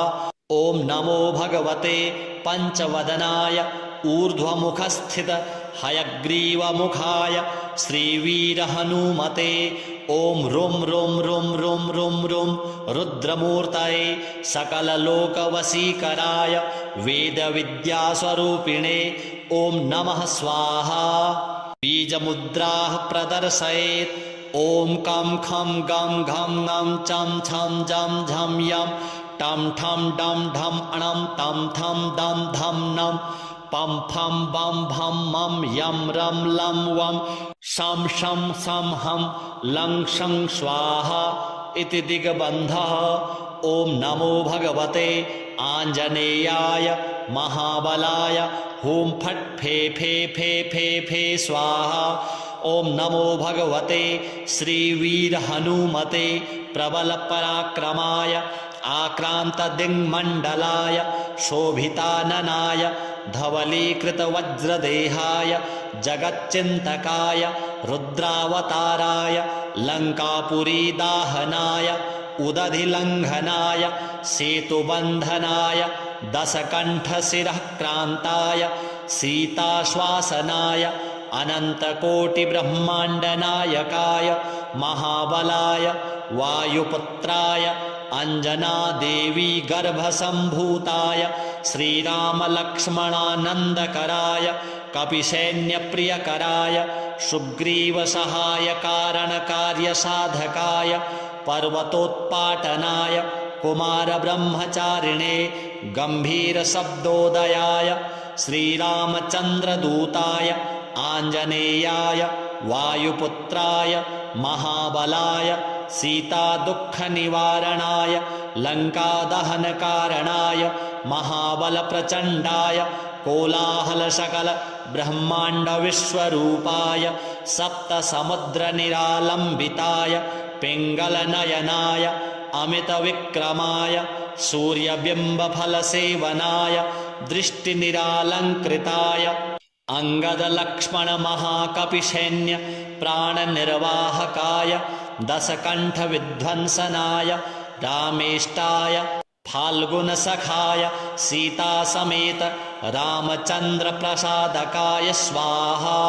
ओम नमो भगवते पंचवदनाय ऊर्ध्वमुखस्थित हयग्रीवमुखाय श्रीवीरहनुमते। ओम रुम रुम रुम रुम रुम रुम रुद्रमूर्तये सकललोकवशीकराय वेदविद्यास्वरूपिणे ॐ नमः स्वाहा बीजमुद्राः प्रदर्शयेत् ॐ कं खं गं घं ङं चं छं जं झं यं टं ठं डं ढं अणं तं थं दं धं नं पं फं बं भं मं यं रं लं वं शं शं सं हं लं शं स्वाहा इति दिग्बन्धः। ॐ नमो भगवते आञ्जनेयाय महाबलाय हुं फट् फे फे फे फे फे स्वाहा। ॐ नमो भगवते श्रीवीरहनुमते प्रबलपराक्रमाय आक्रान्तदिङ्मण्डलाय शोभिताननाय धवलीकृतवज्रदेहाय जगच्चिन्तकाय रुद्रावताराय लङ्कापुरीदाहनाय उदधिलङ्घनाय सेतुबन्धनाय दशकण्ठशिरः क्रान्ताय सीताश्वासनाय अनन्तकोटिब्रह्माण्डनायकाय महाबलाय वायुपुत्राय अञ्जनादेवी गर्भसम्भूताय श्रीरामलक्ष्मणानन्दकराय कपिसैन्यप्रियकराय सुग्रीवसहायकारणकार्यसाधकाय पर्वतोत्पाटनाय कुमारब्रह्मचारिणे गम्भीरशब्दोदयाय श्रीरामचन्द्रदूताय आञ्जनेयाय वायुपुत्राय महाबलाय सीतादुःखनिवारणाय लङ्कादहनकारणाय महाबलप्रचण्डाय कोलाहलसकल ब्रह्माण्डविश्वरूपाय सप्तसमुद्रनिरालम्बिताय पिङ्गलनयनाय अमितविक्रमाय सूर्यबिम्बफलसेवनाय दृष्टिनिरालङ्कृताय अङ्गदलक्ष्मणमहाकपिसैन्य प्राणनिर्वाहकाय दशकण्ठविध्वंसनाय रामेष्टाय फाल्गुनसखाय सीतासमेत रामचन्द्रप्रसादकाय स्वाहा।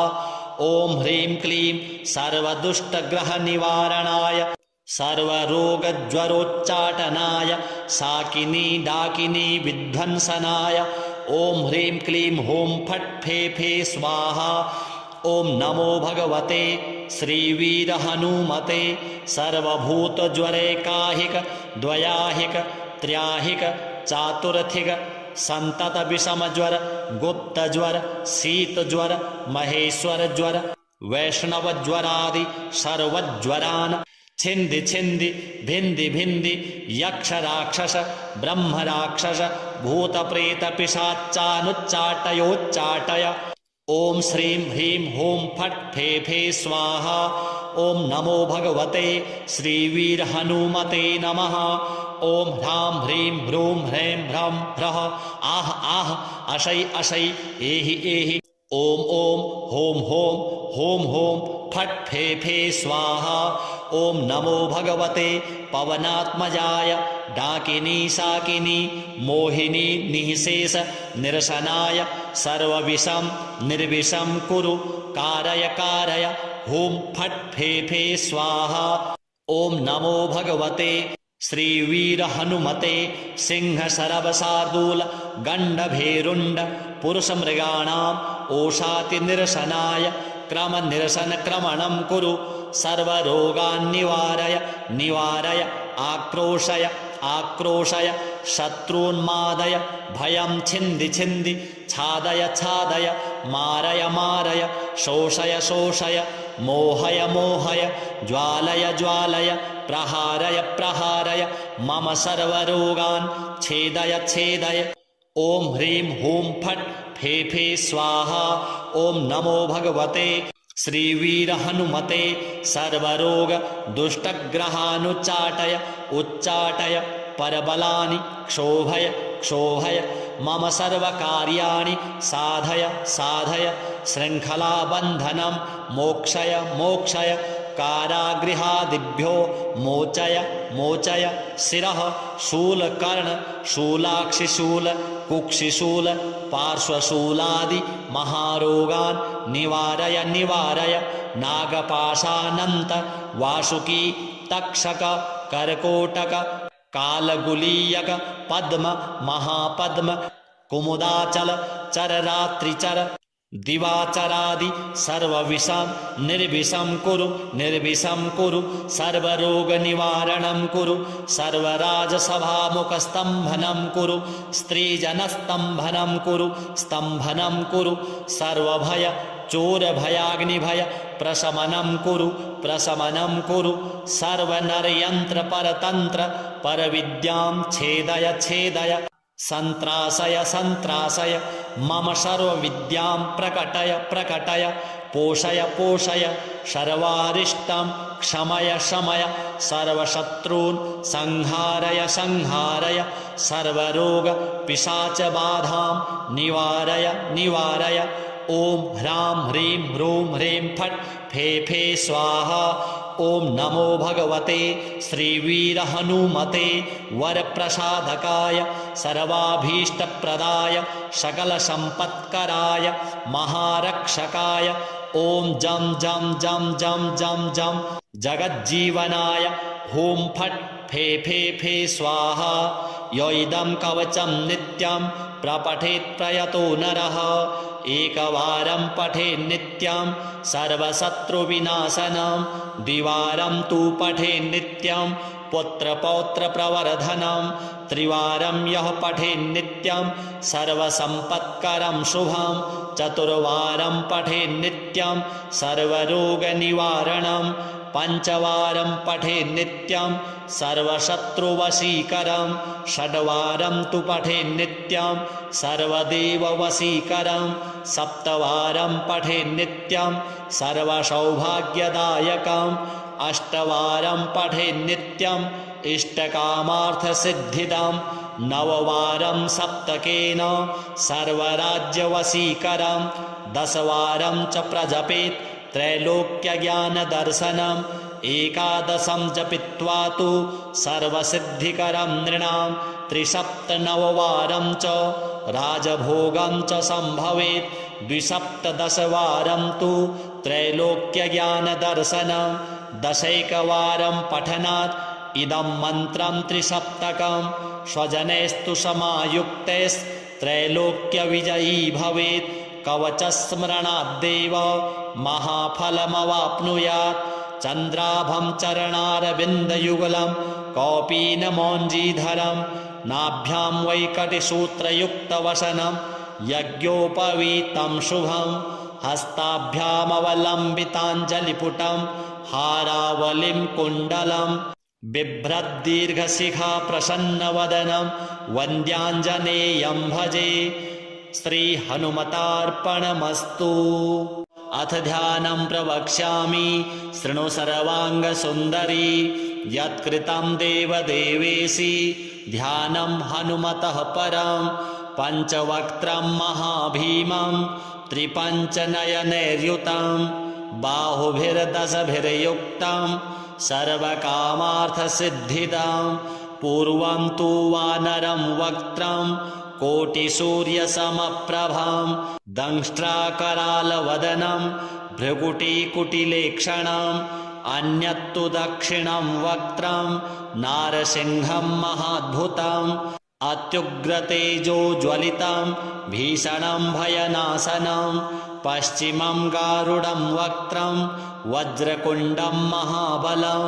ॐ ह्रीं क्लीं सर्वदुष्टग्रहनिवारणाय सर्वरोगज्वरोच्चाटनाय साकिनी डाकिनी विध्वंसनाय ॐ ह्रीं क्लीं हूं फट् फे फे स्वाहा। ॐ नमो भगवते श्रीवीरहनुमते सर्वभूतज्वरैकाहिक द्वयाहिक त्र्याहिक चातुर्थिक सन्ततविषमज्वर गुप्तज्वर शीतज्वर महेश्वरज्वर वैष्णवज्वरादि सर्वज्वरान् छिन्दि छिन्दि भिन्दि भिन्दि यक्षराक्षस ब्रह्मराक्षस भूतप्रेतपिशाचानुच्चाटयोच्चाटय। ॐ श्रीं ह्रीं हूं फट् फे फे स्वाहा। ॐ नमो भगवते श्रीवीरहनुमते नमः। ॐ ह्रां ह्रीं ह्रूं ह्रैं ह्रं ह्रः आह आह अशै अशै एहि एहि। ॐ ॐ हों हों हों हों फट् फे फे स्वाहा। ॐ नमो भगवते पवनात्मजाय डाकिनी शाकिनी मोहिनी निःशेष निरसनाय सर्वविषं निर्विषं कुरु कारय कारय हुं फट् फे फे स्वाहा। ॐ नमो भगवते श्रीवीरहनुमते सिंहशरवशार्दूल गण्डभेरुण्ड पुरुषमृगाणाम् ओषातिनिरसनाय क्रमनिरसनक्रमणं कुरु सर्वरोगान् निवारय निवारय आक्रोशय आक्रोशय शत्रून्मादय भयं छिन्दि छिन्दि छादय छादय मारय मारय शोषय शोषय मोहय मोहय ज्वालय ज्वालय प्रहारय प्रहारय मम सर्वरोगान् छेदय छेदय। ॐ ह्रीं हूं फट् फे फे स्वाहा। ॐ नमो भगवते श्रीवीरहनुमते सर्वरोग दुष्टग्रहानुच्चाटय उच्चाटय परबलानि क्षोभय क्षोभय मम सर्वकार्याणि साधय साधय शृङ्खलाबन्धनं मोक्षय मोक्षय कारागृहादिभ्यो मोचय मोचय शिरः शूलकर्ण शूलाक्षिशूल कुक्षिशूल पार्श्वशूलादि महारोगान् निवारय निवारय नागपाशानन्त वासुकी तक्षक कर्कोटक कालगुलीयक पद्म महापद्म कुमुदाचल चररात्रिचर दिवाचरादि सर्वविषां निर्विषं कुरु सर्वरोगनिवारणं कुरु सर्वराजसभामुखस्तम्भनं कुरु स्त्रीजनस्तम्भनं कुरु सर्वभय चोरभयाग्निभय प्रशमनं कुरु सर्वनरयन्त्रपरतन्त्र परविद्यां छेदय सन्त्रासय मम सर्वविद्यां प्रकटय पोषय सर्वारिष्टां क्षमय सर्वशत्रून् संहारय सर्वरोग पिशाचबाधां निवारय ॐ ह्रां ह्रीं ह्रूं ह्रीं फट् फे फे स्वाहा। ॐ नमो भगवते श्रीवीरहनुमते वरप्रसादकाय सर्वाभीष्टप्रदाय सकलसम्पत्कराय महारक्षकाय ॐ जं जं जं जं जं जं जगज्जीवनाय हुं फट् फे फे फे स्वाहा। य इदं कवचं नित्यं प्रपठेत् प्रयतो नरः एकवारं पठेत् नित्यं सर्वशत्रुविनाशनं द्विवारं तु पठेत् नित्यं पुत्रपौत्रप्रवर्धनं त्रिवारं यः पठेत् नित्यं सर्वसम्पत्करं शुभं चतुर्वारं पठेत् नित्यं सर्वरोगनिवारणं पञ्चवारं पठेत् नित्यं सर्वशत्रुवशीकरं षड्वारं तु पठेत् नित्यं सर्वदेववशीकरं सप्तवारं पठेत् नित्यं सर्वसौभाग्यदायकम् अष्टवारं पठेत् नित्यं इष्टकामार्थसिद्धिदं नववारं सप्तकेन सर्वराज्यवशीकरं दशवारं च प्रजपेत् त्रैलोक्यज्ञानदर्शनम् एकादशं जपित्वा तु सर्वसिद्धिकरं नृणां त्रिसप्तनववारं च राजभोगं च सम्भवेत् द्विसप्तदशवारं तु त्रैलोक्यज्ञानदर्शनं दशैकवारं पठनात् इदं मन्त्रं त्रिसप्तकं स्वजनैस्तु समायुक्तैस्त्रैलोक्यविजयी भवेत् कवचस्मरणाद्देव महाफलमवाप्नुयात् चन्द्राभं चरणारविन्दयुगलं कौपीनमौञ्जीधरं नाभ्यां वैकटिसूत्रयुक्तवसनं यज्ञोपवीतं शुभं हस्ताभ्यामवलम्बिताञ्जलिपुटं हारावलिं कुण्डलं बिभ्रद्दीर्घशिखा प्रसन्नवदनं वन्द्याञ्जनेयं भजे। श्रीहनुमतार्पणमस्तु। अथ ध्यानं प्रवक्ष्यामि शृणु सर्वाङ्गसुन्दरी यत्कृतं देवदेवेशि ध्यानं हनुमतः परं पञ्चवक्त्रं महाभीमं त्रिपञ्चनयनैर्युतं बाहुभिर्दशभिर्युक्तं सर्वकामार्थसिद्धिदं पूर्वं तु वानरं वक्त्रं कोटिसूर्यसमप्रभं दंष्ट्राकरालवदनं भ्रुकुटीकुटिलेक्षणम् अन्यत्तु दक्षिणं वक्त्रं नारसिंहं महाद्भुतम् अत्युग्रतेजोज्वलितं भीषणं भयनाशनं पश्चिमं गारुडं वक्त्रं वज्रकुण्डं महाबलं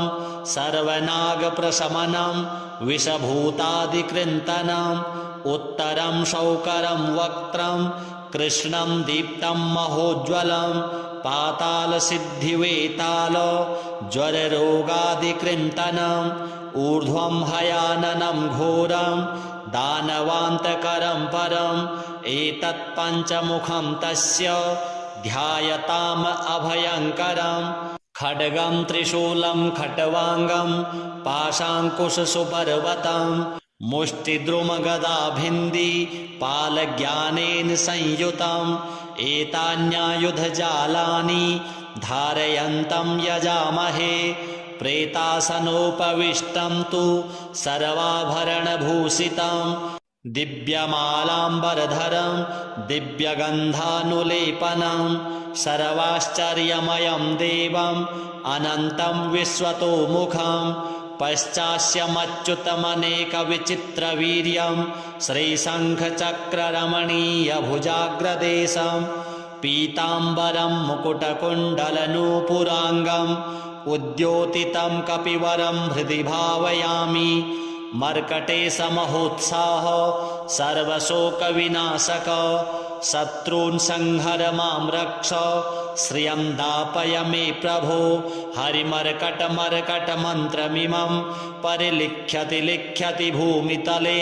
सर्वनागप्रशमनं विषभूतादिकृन्तनम् उत्तरं शौकरं वक्त्रं कृष्णं दीप्तं महोज्ज्वलं पातालसिद्धिवेताल ज्वररोगादिकृन्तनम् ऊर्ध्वं हयाननं घोरं दानवान्तकरं परम् एतत् पञ्चमुखं तस्य ध्यायताम् अभयङ्करम् खड्गं त्रिशूलं खट्वाङ्गं पाशाङ्कुशसुपर्वतं मुष्टिद्रुमगदाभिन्दी पालज्ञानेन संयुतम् एतान्यायुधजालानि धारयन्तं यजामहे प्रेतासनोपविष्टं तु सर्वाभरणभूषितं दिव्यमालाम्बरधरं दिव्यगन्धानुलेपनं सर्वाश्चर्यमयं देवम् अनन्तं विश्वतोमुखं पश्चास्यमच्युतमनेकविचित्रवीर्यं श्रीशङ्खचक्ररमणीयभुजाग्रदेशं पीताम्बरं मुकुटकुण्डलनूपुराङ्गम् उद्योतितं कपिवरं हृदि भावयामि। मर्कटेशमहोत्साह सर्वशोकविनाशक शत्रून् संहर मां रक्ष श्रियं दापय मे प्रभो। हरिमर्कटमर्कटमन्त्रमिमं परिलिख्यति लिख्यति भूमितले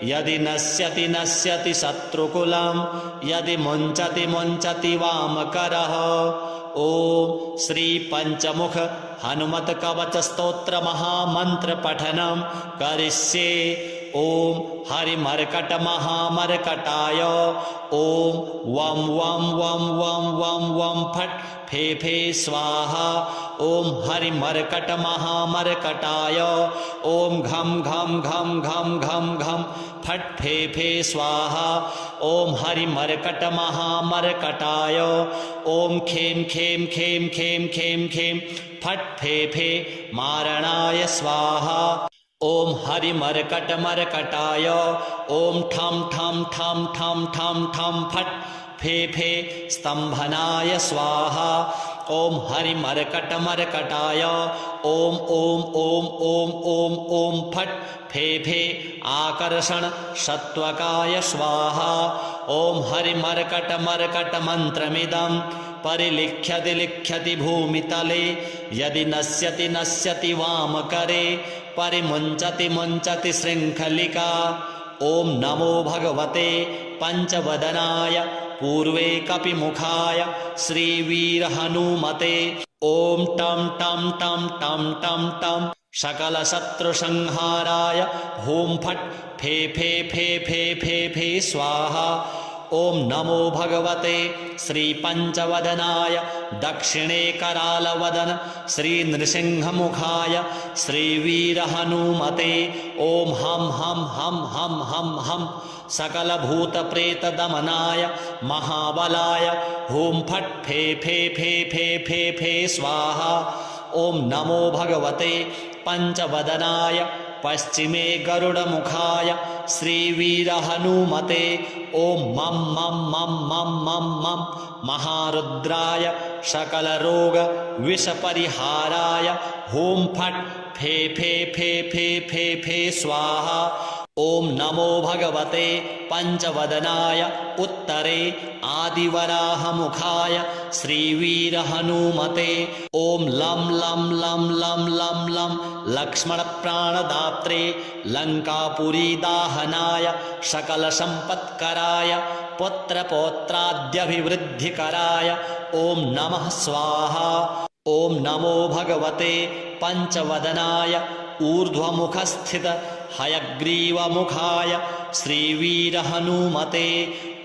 यदि नश्यति नश्यति शत्रुकुलं यदि मुञ्चति मुञ्चति वामकरः। ओम श्री पंचमुख हनुमत कवच स्तोत्र महामंत्र पठनम करिष्ये। ओम हरिमर्कट महामर्कटाय ओम वम वम वम वम वम वम फट फे फे स्वाहा। ओम हरिमर्कट महामर्कटाय ओम घम घम घम घम घम घम फट फे फे स्वाहा। ओम हरिमर्कट महामर्कटाय ओम खेम खेम खेम खेम खेम खेम फट फे फे मारणाय स्वाहा। ओम हरिमर्कटमर्कटाय ओम ठम ठम ठम ठम ठम ठम फट फे फे स्तंभनाय स्वाहा। ओम हरिमर्कटमर्कटाय ओम ओम ओम ओम ओम ओम फट फे फे आकर्षण सत्वकाय स्वाहा। ओम हरिमर्कटमर्कटमन्त्रमिदं परिलिख्यति लिख्यति भूमितले यदि नश्यति नश्यति वामकरे परिमुञ्चति मुञ्चति शृङ्खलिका। ओम नमो भगवते पंचवदनाय पूर्वे कपिमुखाय श्रीवीरहनुमते। ओम टम टम टम टम टम टम सकलशत्रुसंहाराय होम फट फे फे फे फे फे फे स्वाहा। ओम नमो भगवते श्री पंचवदनाय दक्षिणे करालवदन श्री नृसिंहमुखाय श्रीवीरहनुमते। ओम हम हम हम हम हम हम सकलभूतप्रेतदमनाय महाबलाय होम फट फे फे फे फे फे फे स्वाहा। ओम नमो भगवते पंचवदनाय पश्चिमे गरुडमुखाय श्रीवीरहनुमते। ओम मम मम मम मम मम मम महारुद्राय सकलरोग विषपरिहाराय होम फट फे फे फे फे फे फे स्वाहा। ओम नमो भगवते पंचवदनाय उत्तरे आदिवराहमुखाय श्रीवीरहनुमते। ओम लं लं लं लं लं लं लक्ष्मणप्राणदात्रे लङ्कापुरीदाहनाय सकलसम्पत्कराय पुत्रपौत्राद्यभिवृद्धिकराय ओम नमः स्वाहा। ओम नमो भगवते पंचवदनाय ऊर्ध्वमुखस्थित हयग्रीवमुखाय श्रीवीरहनुमते।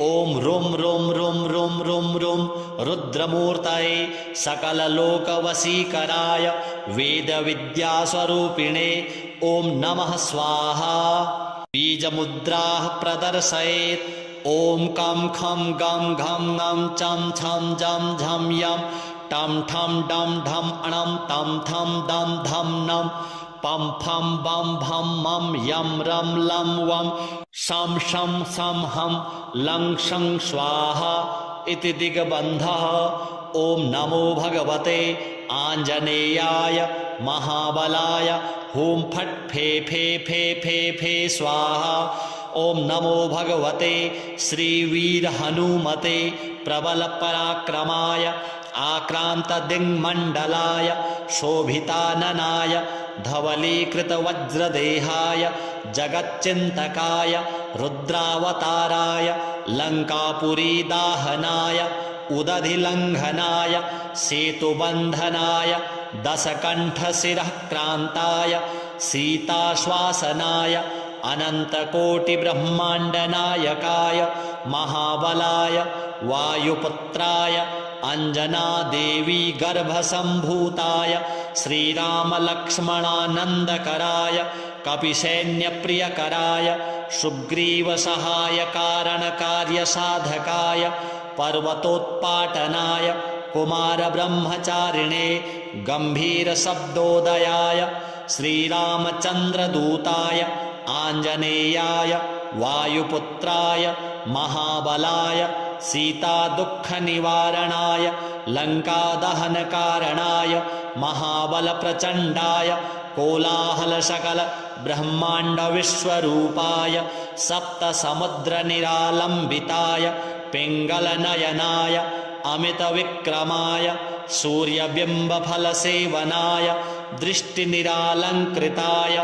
ओम रुम रुम रुम रुम रुम रुम रुद्रमूर्तये सकललोकवशीकराय वेदविद्यास्वरूपिणे ओम नमः स्वाहा। बीजमुद्राः प्रदर्शयेत्। ओम कं खं गं घं ङं चं छं जं झं यं टं ठं डं ढं अणं तं थं दं धं नं पं फं बं भं मं यं रं लं वं शं शं सं हं लं शं स्वाहा इति दिग्बन्धः। ओम नमो भगवते आञ्जनेयाय महाबलाय होम फट फे फे फे फे फे स्वाहा। ओम नमो भगवते श्रीवीरहनुमते प्रबलपराक्रमाय आक्रान्तदिङ्मण्डलाय शोभिताननाय धवलीकृतवज्रदेहाय जगच्चिन्तकाय रुद्रावताराय लङ्कापुरीदाहनाय उदधिलङ्घनाय सेतुबन्धनाय दशकण्ठशिरःक्रान्ताय सीताश्वासनाय अनन्तकोटिब्रह्माण्डनायकाय महाबलाय वायुपुत्राय अंजनादेवी गर्भसम्भूताय श्रीरामलक्ष्मणानन्दकराय कपिसैन्यप्रियकराय सुग्रीवसहायकारणकार्यसाधकाय पर्वतोत्पाटनाय कुमारब्रह्मचारिणे गम्भीरशब्दोदयाय श्रीरामचन्द्रदूताय आञ्जनेयाय वायुपुत्राय महाबलाय सीतादुःखनिवारणाय लङ्कादहनकारणाय महाबलप्रचण्डाय कोलाहलसकलब्रह्माण्डविश्वरूपाय सप्तसमुद्रनिरालम्बिताय पिङ्गलनयनाय अमितविक्रमाय सूर्यबिम्बफलसेवनाय दृष्टिनिरालङ्कृताय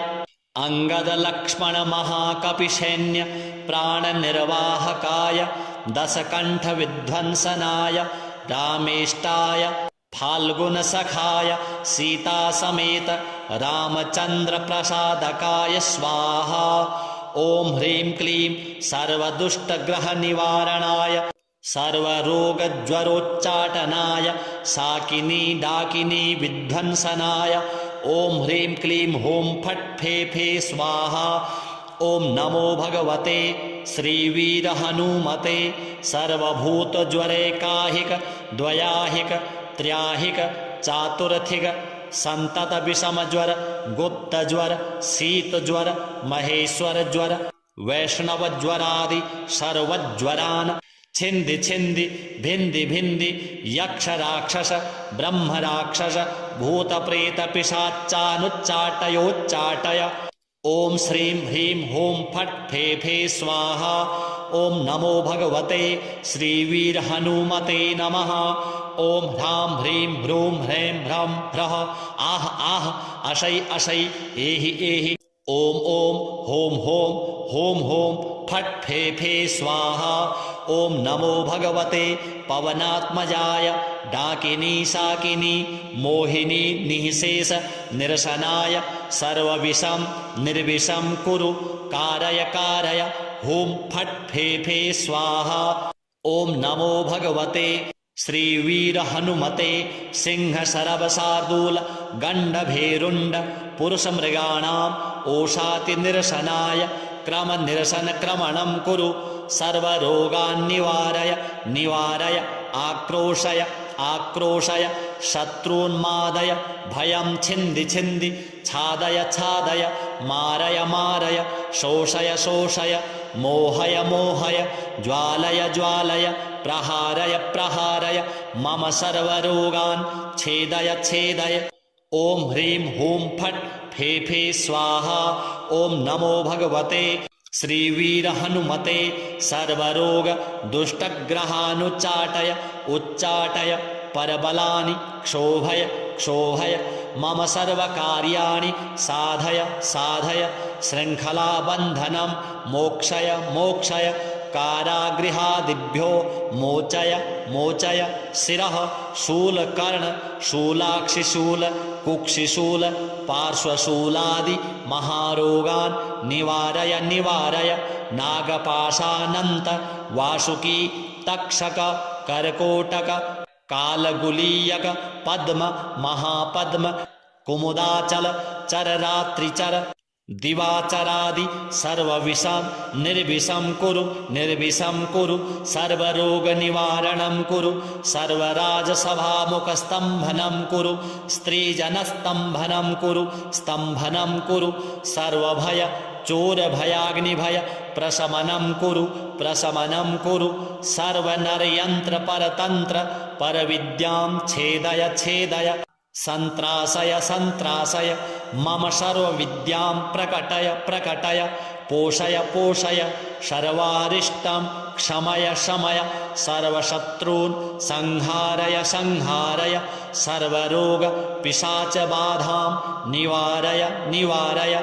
अङ्गदलक्ष्मणमहाकपिसैन्य प्राणनिर्वाहकाय दशकण्ठविध्वंसनाय रामेष्टाय फाल्गुनसखाय सीतासमेत रामचन्द्रप्रसादकाय स्वाहा। ॐ ह्रीं क्लीं सर्वदुष्टग्रहनिवारणाय सर्वरोगज्वरोच्चाटनाय साकिनी डाकिनी विध्वंसनाय ॐ ह्रीं क्लीं हूं फट् फे फे स्वाहा। ॐ नमो भगवते श्रीवीरहनुमते सर्वभूतज्वरैकाहिक द्वयाहिक त्र्याहिक चातुर्थिक सन्ततविषमज्वर गुप्तज्वर शीतज्वर महेश्वरज्वर वैष्णवज्वरादि सर्वज्वरान् छिन्दि छिन्दि भिन्दि भिन्दि यक्षराक्षस ब्रह्मराक्षस भूतप्रेतपिशाचानुच्चाटयोच्चाटय। ॐ श्रीं ह्रीं हूं फट् फे फे स्वाहा। ॐ नमो भगवते श्रीवीरहनुमते नमः। ॐ ह्रां ह्रीं ह्रूं ह्रैं ह्रं ह्रः आह आह अशै अशै एहि एहि। ॐ ॐ हों हों हों हों फट् फे फे स्वाहा। ॐ नमो भगवते पवनात्मजाय डाकिनी शाकिनी मोहिनी निःशेष निरसनाय सर्वविषं निर्विषं कुरु कारय कारय हुं फट् फे फे स्वाहा। ॐ नमो भगवते श्रीवीरहनुमते सिंहशरवशार्दूल गण्डभेरुण्ड पुरुषमृगाणाम् ओषातिनिरसनाय क्रमनिरसनक्रमणं कुरु सर्वरोगान्निवारय निवारय आक्रोशय आक्रोशय शत्रून्मादय भयं छिन्दि छिन्दि छादय छादय मारय मारय शोषय शोषय मोहय मोहय ज्वालय ज्वालय प्रहारय प्रहारय मम सर्वरोगान् छेदय छेदय। ॐ ह्रीं हूं फट् फे फे स्वाहा। ॐ नमो भगवते श्रीवीरहनुमते सर्वरोग दुष्टग्रहानुच्चाटय उच्चाटय परबलानि क्षोभय क्षोभय मम सर्वकार्याणि साधय साधय शृङ्खलाबन्धनं मोक्षय मोक्षय कारागृहादिभ्यो मोचय मोचय शिरः शूलकर्ण शूलाक्षिशूल कुक्षिशूल पार्श्वशूलादि महारोगान् निवारय निवारय नागपाशानन्त वासुकी तक्षक कर्कोटक कालगुलीयक पद्म महापद्म कुमुदाचल चररात्रिचर दिवाचरादि सर्वविषं निर्विषं कुरु निर्विषं कुरु सर्वरोगनिवारणं कुरु सर्वराजसभामुखस्तम्भनं कुरु स्त्रीजनस्तम्भनं कुरु स्तम्भनं कुरु सर्वभय चोरभयाग्निभय प्रशमनं कुरु प्रशमनं कुरु सर्वनरयन्त्रपरतन्त्र परविद्यां छेदय छेदय सन्त्रासय सन्त्रासय मम सर्वविद्यां प्रकटय प्रकटय पोषय पोषय सर्वारिष्टं क्षमय शमय सर्वशत्रून् संहारय संहारय सर्वरोग पिशाचबाधां निवारय निवारय।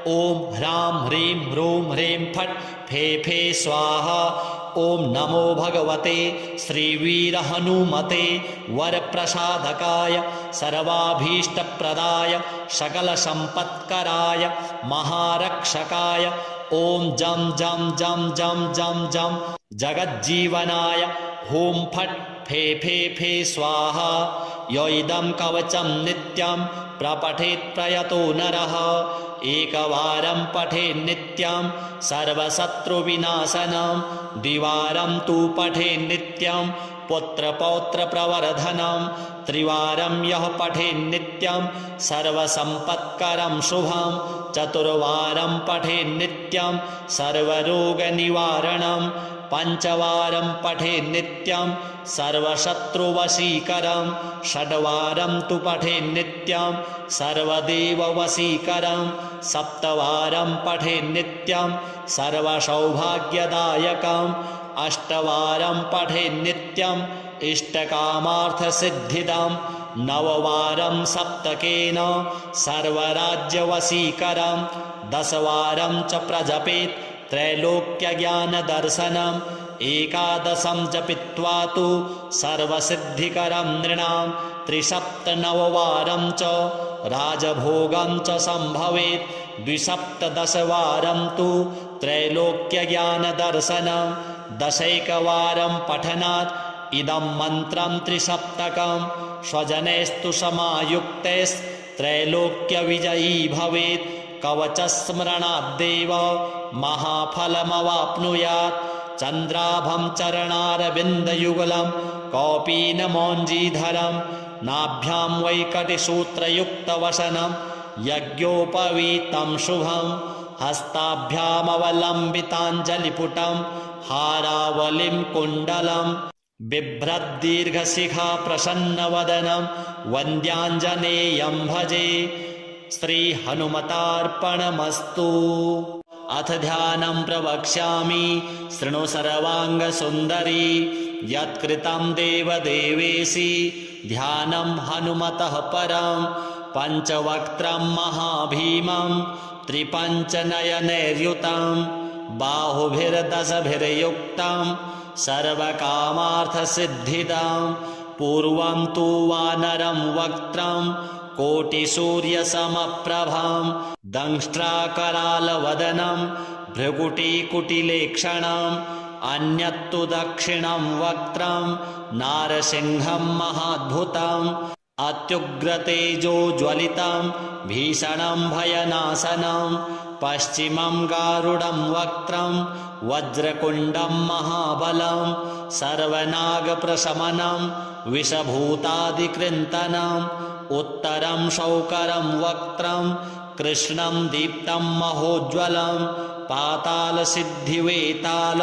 ॐ ह्रां ह्रीं ह्रूं ह्रीं फट् फे फे स्वाहा। ॐ नमो भगवते श्रीवीरहनुमते वरप्रसादकाय सर्वाभीष्टप्रदाय सकलसम्पत्कराय महारक्षकाय ॐ जं जं जं जं जं जं जगज्जीवनाय हुं फट् फे फे फे स्वाहा। य इदं कवचं नित्यं प्रपठेत् प्रयतो नरः एकवारं पठेत् नित्यं सर्वशत्रुविनाशनं द्विवारं तु पठेत् नित्यं पुत्रपौत्रप्रवर्धनं त्रिवारं यः पठेत् नित्यं सर्वसम्पत्करं शुभं चतुर्वारं पठेत् नित्यं सर्वरोगनिवारणं पञ्चवारं पठेन्नित्यं सर्वशत्रुवशीकरं षड्वारं तु पठेन्नित्यं सर्वदेववशीकरं सप्तवारं पठेन्नित्यं सर्वसौभाग्यदायकम् अष्टवारं पठेन्नित्यम् इष्टकामार्थसिद्धिदं नववारं सप्तकेन सर्वराज्यवशीकरं दशवारं च प्रजपेत् त्रैलोक्यज्ञानदर्शनम् एकादशं जपित्वा तु सर्वसिद्धिकरं नृणां त्रिसप्तनववारं च राजभोगं च सम्भवेत् द्विसप्तदशवारं तु त्रैलोक्यज्ञानदर्शनं दशैकवारं पठनात् इदं मन्त्रं त्रिसप्तकं स्वजनैस्तु समायुक्तैस्त्रैलोक्यविजयी भवेत् कवचस्मरणाद्देव महाफलमवाप्नुयात् चन्द्राभं चरणारविन्दयुगलं कौपीनमौञ्जीधरं नाभ्यां वैकटिसूत्रयुक्तवसनं यज्ञोपवीतं शुभं हस्ताभ्यामवलम्बिताञ्जलिपुटं हारावलिं कुण्डलं बिभ्रद्दीर्घशिखा प्रसन्नवदनं वन्द्याञ्जनेयं भजे श्रीहनुमतार्पणमस्तु। अथ ध्यानं प्रवक्ष्यामि शृणु सर्वाङ्गसुन्दरी यत्कृतं देवदेवेशि ध्यानं हनुमतः परं पञ्चवक्त्रं महाभीमं त्रिपञ्चनयनैर्युतं बाहुभिर्दशभिर्युक्तं सर्वकामार्थसिद्धिदं पूर्वं तु वानरं वक्त्रं कोटिसूर्यसमप्रभं दंष्ट्राकरालवदनं भ्रुकुटीकुटिलेक्षणम् अन्यत्तु दक्षिणं वक्त्रं नारसिंहं महाद्भुतम् अत्युग्रतेजोज्वलितं भीषणं भयनाशनं पश्चिमं गारुडं वक्त्रं वज्रकुण्डं महाबलं सर्वनागप्रशमनं विषभूतादिकृन्तनम् उत्तरं शौकरं वक्त्रं कृष्णं दीप्तं महोज्ज्वलं पातालसिद्धिवेताल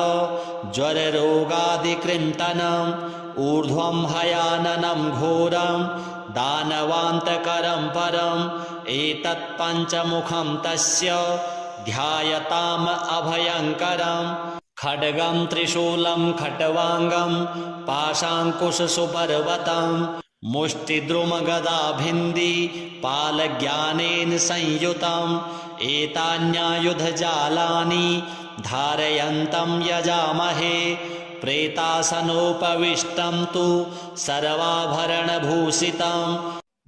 ज्वररोगादिकृन्तनम् ऊर्ध्वं हयाननं घोरं दानवान्तकरं परम् एतत्पञ्चमुखं तस्य ध्यायताम् अभयङ्करम् खड्गं त्रिशूलं खट्वाङ्गं पाशाङ्कुशसुपर्वतं मुष्टिद्रुमगदाभिन्दी पालज्ञानेन संयुतम् एतान्यायुधजालानि धारयन्तं यजामहे प्रेतासनोपविष्टं तु सर्वाभरणभूषितं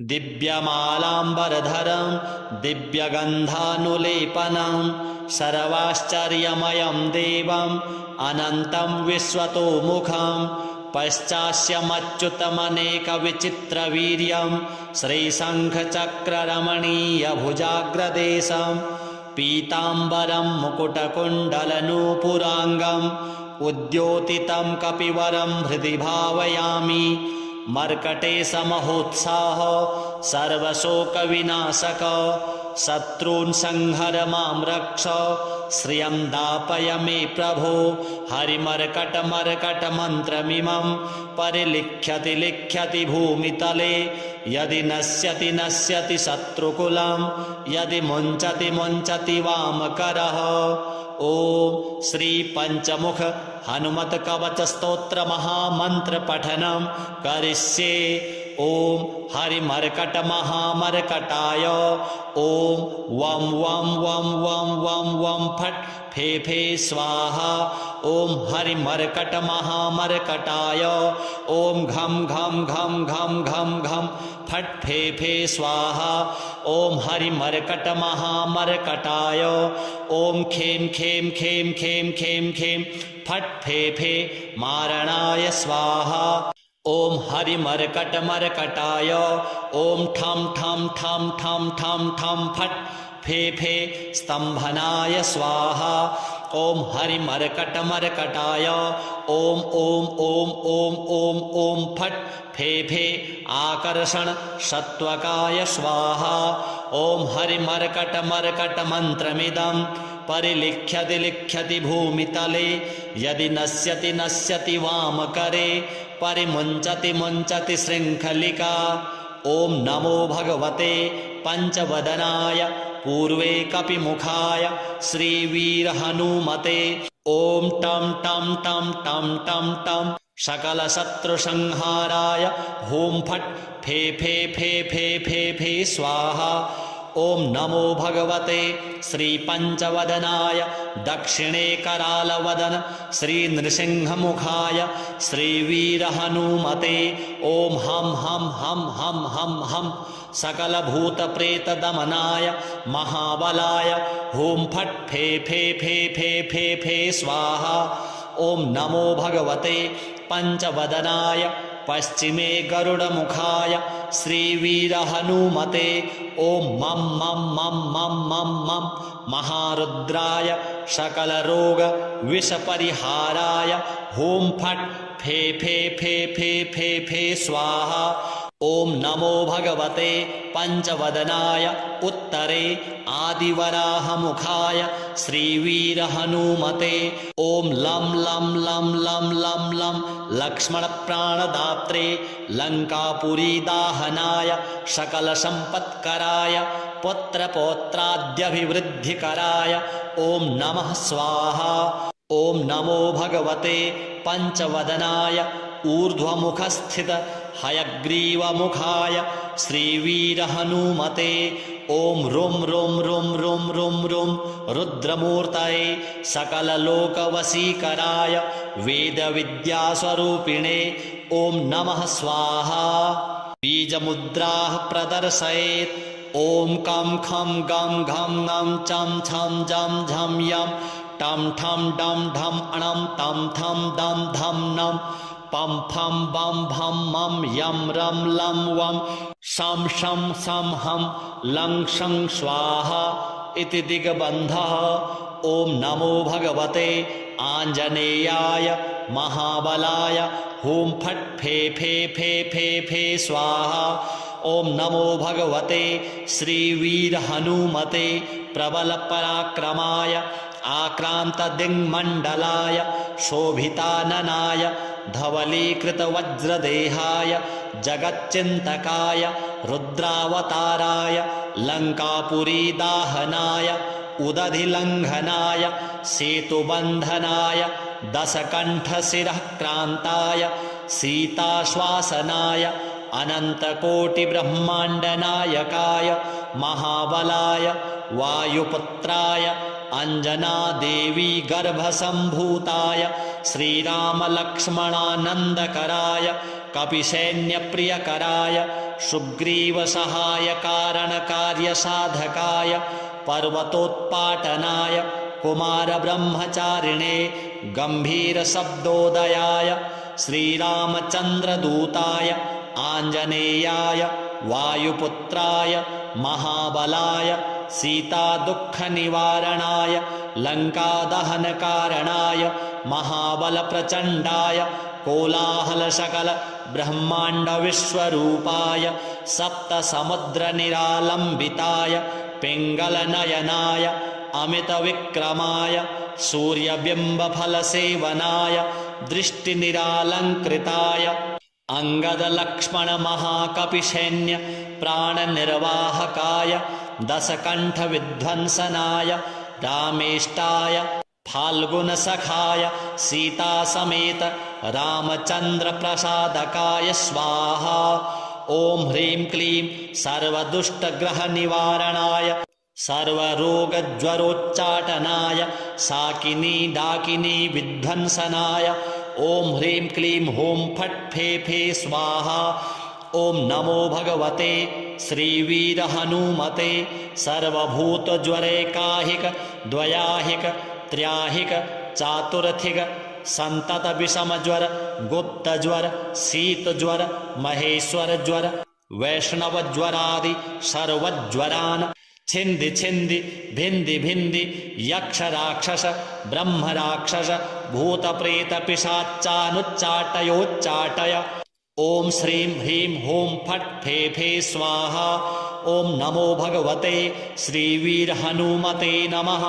दिव्यमालाम्बरधरं दिव्यगन्धानुलेपनं सर्वाश्चर्यमयं देवम् अनन्तं विश्वतोमुखं पश्चास्यमच्युतमनेकविचित्रवीर्यं श्रीशङ्खचक्ररमणीयभुजाग्रदेशं पीताम्बरं मुकुटकुण्डलनूपुराङ्गम् उद्योतितं कपिवरं हृदि भावयामि मर्कटेशमहोत्साह सर्वशोकविनाशक शत्रून् संहर मां रक्ष श्रियं दापय मे प्रभो हरिमर्कटमर्कटमन्त्रमिमं परिलिख्यति लिख्यति भूमितले यदि नश्यति नश्यति शत्रुकुलं यदि मुञ्चति मुञ्चति वामकरः। ओम श्री पंचमुख हनुमत कवच स्तोत्र महामंत्र पठनम करिष्ये। ओम हरिमर्कट महामर्कटाय ओम वम वम वम वम वम वम फट फे फे स्वाहा। ओम हरिमर्कट महामर्कटाय ओम घम घम घम घम घम घम फट फे फे स्वाहा। ओम हरिमर्कट महामर्कटाय ओम खेम खेम खेम खेम खेम खेम फट फे फे मारणाय स्वाहा। ओम हरिमर्कट मर्कटाय ओम ठम ठम ठम ठम ठम ठम फट फे फे स्तंभनाय स्वाहा। ओम हरिमर्कट मर्कटाय ओम ओम ओम ओम ओम ओम फट फे फे आकर्षण सत्वकाय स्वाहा। ओम हरिमर्कट मर्कट मंत्रमिदं परिलिख्यति लिख्यति भूमितले यदि नश्यति नश्यति वामकरे परिमुञ्चति मुञ्चति शृङ्खलिका ॐ नमो भगवते पञ्चवदनाय पूर्वे कपिमुखाय श्रीवीरहनुमते ॐ टं टं टं टं टं टं सकलशत्रुसंहाराय हुं फट् फे फे फे फे फे फे स्वाहा ॐ नमो भगवते श्रीपञ्चवदनाय दक्षिणे करालवदन श्रीनृसिंहमुखाय श्रीवीरहनुमते ॐ हं हं हं हं हं हं सकलभूतप्रेतदमनाय महाबलाय हुं फट् फे फे फे फे फे फे स्वाहा ॐ नमो भगवते पञ्चवदनाय पश्चिमे गरुडमुखाय श्रीवीरहनुमते ॐ मं मं मं मं मं मं महारुद्राय सकलरोगविषपरिहाराय हुं फट् फे फे फे फे फे फे स्वाहा ॐ नमो भगवते पञ्चवदनाय उत्तरे आदिवराहमुखाय श्रीवीरहनुमते ॐ लं लं लं लं लं लं लक्ष्मणप्राणदात्रे लङ्कापुरीदाहनाय सकलसम्पत्कराय पुत्रपौत्राद्यभिवृद्धिकराय ॐ नमः स्वाहा ॐ नमो भगवते पञ्चवदनाय ऊर्ध्वमुखस्थित हयग्रीवमुखाय श्रीवीरहनुमते ॐ रुं रुं रुं रुं रुं रुं रुद्रमूर्तये सकललोकवशीकराय वेदविद्यास्वरूपिणे ॐ नमः स्वाहा बीजमुद्राः प्रदर्शयेत् ॐ कं खं गं घं ङं चं छं जं झं यं टं ठं डं ढं अणं तं थं दं धं नं पं फं बं भं मं यं रं लं वं शं शं सं हं लं शं स्वाहा इति दिग्बन्धः ॐ नमो भगवते आञ्जनेयाय महाबलाय हुं फट् फे फे फे फे फे स्वाहा ॐ नमो भगवते श्रीवीरहनुमते प्रबलपराक्रमाय आक्रान्तदिङ्मण्डलाय शोभिताननाय धवलीकृतवज्रदेहाय जगच्चिन्तकाय रुद्रावताराय लङ्कापुरीदाहनाय उदधिलङ्घनाय सेतुबन्धनाय दशकण्ठशिरःक्रान्ताय सीताश्वासनाय अनन्तकोटिब्रह्माण्डनायकाय महाबलाय वायुपुत्राय अञ्जनादेवी गर्भसम्भूताय श्रीरामलक्ष्मणानन्दकराय कपिसैन्यप्रियकराय सुग्रीवसहायकारणकार्यसाधकाय पर्वतोत्पाटनाय कुमारब्रह्मचारिणे गम्भीरशब्दोदयाय श्रीरामचन्द्रदूताय आञ्जनेयाय वायुपुत्राय महाबलाय सीतादुःखनिवारणाय लङ्कादहनकारणाय महाबलप्रचण्डाय कोलाहलसकल ब्रह्माण्डविश्वरूपाय सप्तसमुद्रनिरालम्बिताय पिङ्गलनयनाय अमितविक्रमाय सूर्यबिम्बफलसेवनाय दृष्टिनिरालङ्कृताय अङ्गदलक्ष्मणमहाकपिसैन्य प्राणनिर्वाहकाय दशकण्ठविध्वंसनाय रामेष्टाय फाल्गुनसखाय सीतासमेत रामचन्द्रप्रसादकाय स्वाहा ॐ ह्रीं क्लीं सर्वदुष्टग्रहनिवारणाय सर्वरोगज्वरोच्चाटनाय साकिनी डाकिनी विध्वंसनाय ॐ ह्रीं क्लीं हूं फट् फे फे स्वाहा ॐ नमो भगवते श्रीवीरहनुमते सर्वभूतज्वरैकाहिक द्वयाहिक त्र्याहिक चातुर्थिक सन्ततविषमज्वर गुप्तज्वर शीतज्वर महेश्वरज्वर वैष्णवज्वरादि सर्वज्वरान् छिन्दि छिन्दि भिन्दि भिन्दि यक्षराक्षस ब्रह्मराक्षस भूतप्रेतपिशाचानुच्चाटयोच्चाटय ॐ श्रीं ह्रीं हूं फट् फे फे स्वाहा ॐ नमो भगवते श्रीवीरहनुमते नमः।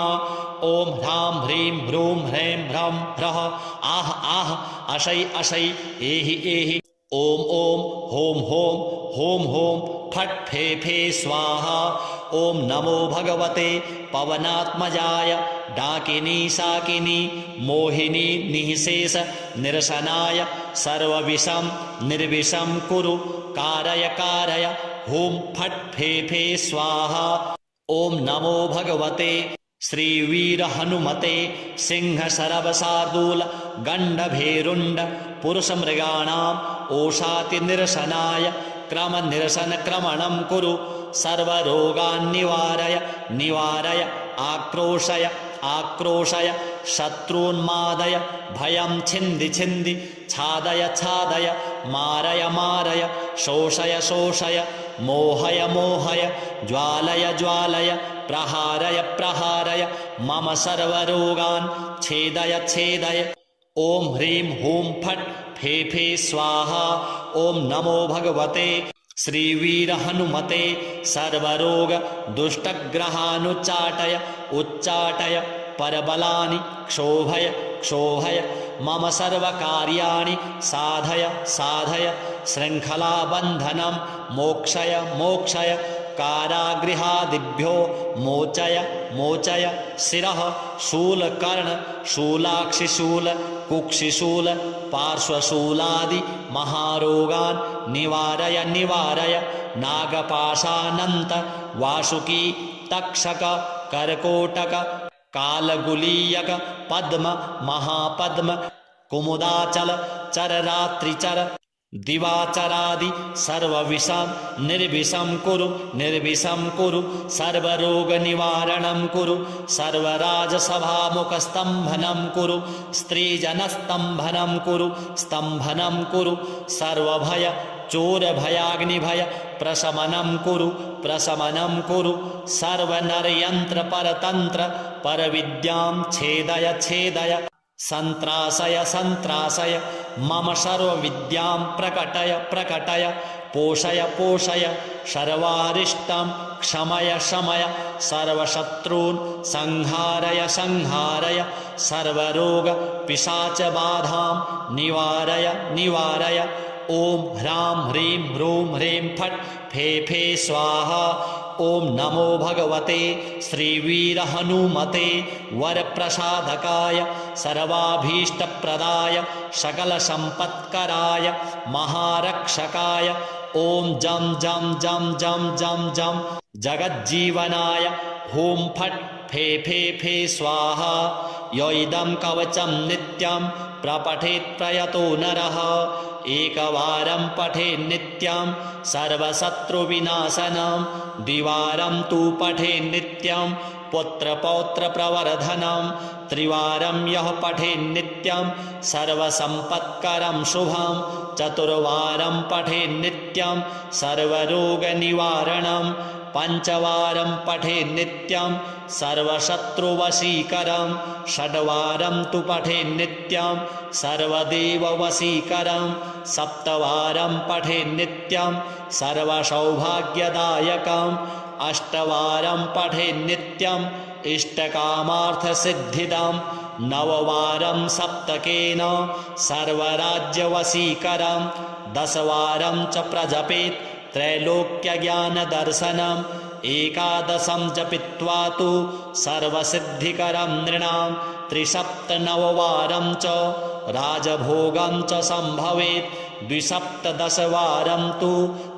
ॐ ह्रां ह्रीं ह्रूं ह्रैं ह्रं ह्रः आह आह अशै अशै एहि एहि। ॐ ॐ हों हों हों हों फट् फे फे स्वाहा। ॐ नमो भगवते पवनात्मजाय डाकिनी शाकिनी मोहिनी निःशेष निरसनाय सर्वविषं निर्विषं कुरु कारय कारय हुं फट् फे फे स्वाहा। ॐ नमो भगवते श्रीवीरहनुमते सिंहशरवशार्दूल गण्डभेरुण्ड पुरुषमृगाणाम् ओषातिनिरसनाय क्रमनिरसनक्रमणं कुरु सर्वरोगान् निवारय निवारय आक्रोशय आक्रोशय शत्रून्मादय भयं छिन्दि छिन्दि छादय छादय मारय मारय शोषय शोषय मोहय मोहय ज्वालय ज्वालय प्रहारय प्रहारय मम सर्वरोगान् छेदय छेदय। ॐ ह्रीं हुं फट् फे फे स्वाहा। ॐ नमो भगवते श्रीवीरहनुमते सर्वरोग दुष्टग्रहानुच्चाटय उच्चाटय परबलानि क्षोभय क्षोभय मम सर्वकार्याणि साधय साधय शृङ्खलाबन्धनं मोक्षय मोक्षय कारागृहादिभ्यो मोचय मोचय शिरः शूलकर्ण शूलाक्षिशूल कुक्षिशूल पार्श्वशूलादि महारोगान् निवारय निवारय नागपाशानन्त वासुकी तक्षक कर्कोटक कालगुलीयक पद्म महापद्म कुमुदाचल चररात्रिचर दिवाचरादि सर्वविषं निर्विषं कुरु निर्विषं कुरु सर्वरोगनिवारणं कुरु सर्वराजसभामुखस्तम्भनं कुरु स्त्रीजनस्तम्भनं कुरु स्तम्भनं कुरु सर्वभय चोरभयाग्निभय प्रशमनं कुरु प्रशमनं कुरु सर्वनरयन्त्रपरतन्त्र परविद्यां छेदय छेदय सन्त्रासय सन्त्रासय मम सर्वविद्यां प्रकटय प्रकटय पोषय पोषय सर्वारिष्टं क्षमय शमय सर्वशत्रून् संहारय संहारय सर्वरोग पिशाचबाधां निवारय निवारय। ॐ ह्रां ह्रीं ह्रूं ह्रीं फट् फे फे स्वाहा। ॐ नमो भगवते श्रीवीरहनुमते वरप्रसादकाय सर्वाभीष्टप्रदाय सकलसम्पत्कराय महारक्षकाय ॐ जं जं जं जं जं जं जगज्जीवनाय हुं फट् फे फे फे स्वाहा। य इदं कवचं नित्यं प्रपठेत् प्रयतो नरः एकवारं पठेत् नित्यं सर्वशत्रुविनाशनं द्विवारं तु पठेत् नित्यं पुत्रपौत्रप्रवर्धनं त्रिवारं यः पठेत् नित्यं सर्वसम्पत्करं शुभं चतुर्वारं पठेत् नित्यं सर्वरोगनिवारणं पञ्चवारं पठेत् नित्यं सर्वशत्रुवशीकरं षड्वारं तु पठेत् नित्यं सर्वदेववशीकरं सप्तवारं पठेत् नित्यं सर्वसौभाग्यदायकम् अष्टवारं पठेत् नित्यम् इष्टकामार्थसिद्धिदं नववारं सप्तकेन सर्वराज्यवशीकरं दशवारं च प्रजपेत् त्रैलोक्यज्ञानदर्शनम् एकादशं जपित्वा तु सर्वसिद्धिकरं नृणां त्रिसप्तनववारं च राजभोगं च सम्भवेत् द्विसप्तदशवारं तु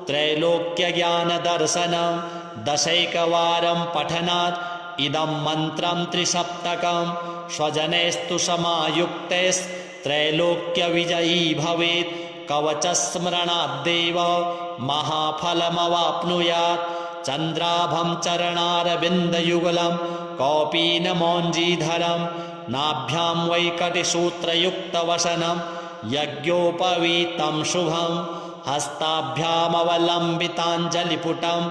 त्रैलोक्यज्ञानदर्शनं दशैकवारं पठनात् इदं मन्त्रं त्रिसप्तकं स्वजनैस्तु समायुक्तैस्त्रैलोक्यविजयी भवेत् कवचस्मरणाद्देव महाफलमवाप्नुयात् चन्द्राभं चरणारविन्दयुगलं कौपीनमौञ्जीधरं नाभ्यां वैकटिसूत्रयुक्तवसनं यज्ञोपवीतं शुभं हस्ताभ्यामवलम्बिताञ्जलिपुटं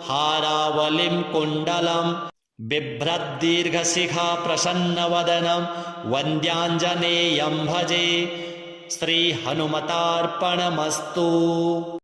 हारावलिं कुण्डलं बिभ्रद्दीर्घशिखा प्रसन्नवदनं वन्द्याञ्जनेयं भजे। श्रीहनुमतार्पणमस्तु।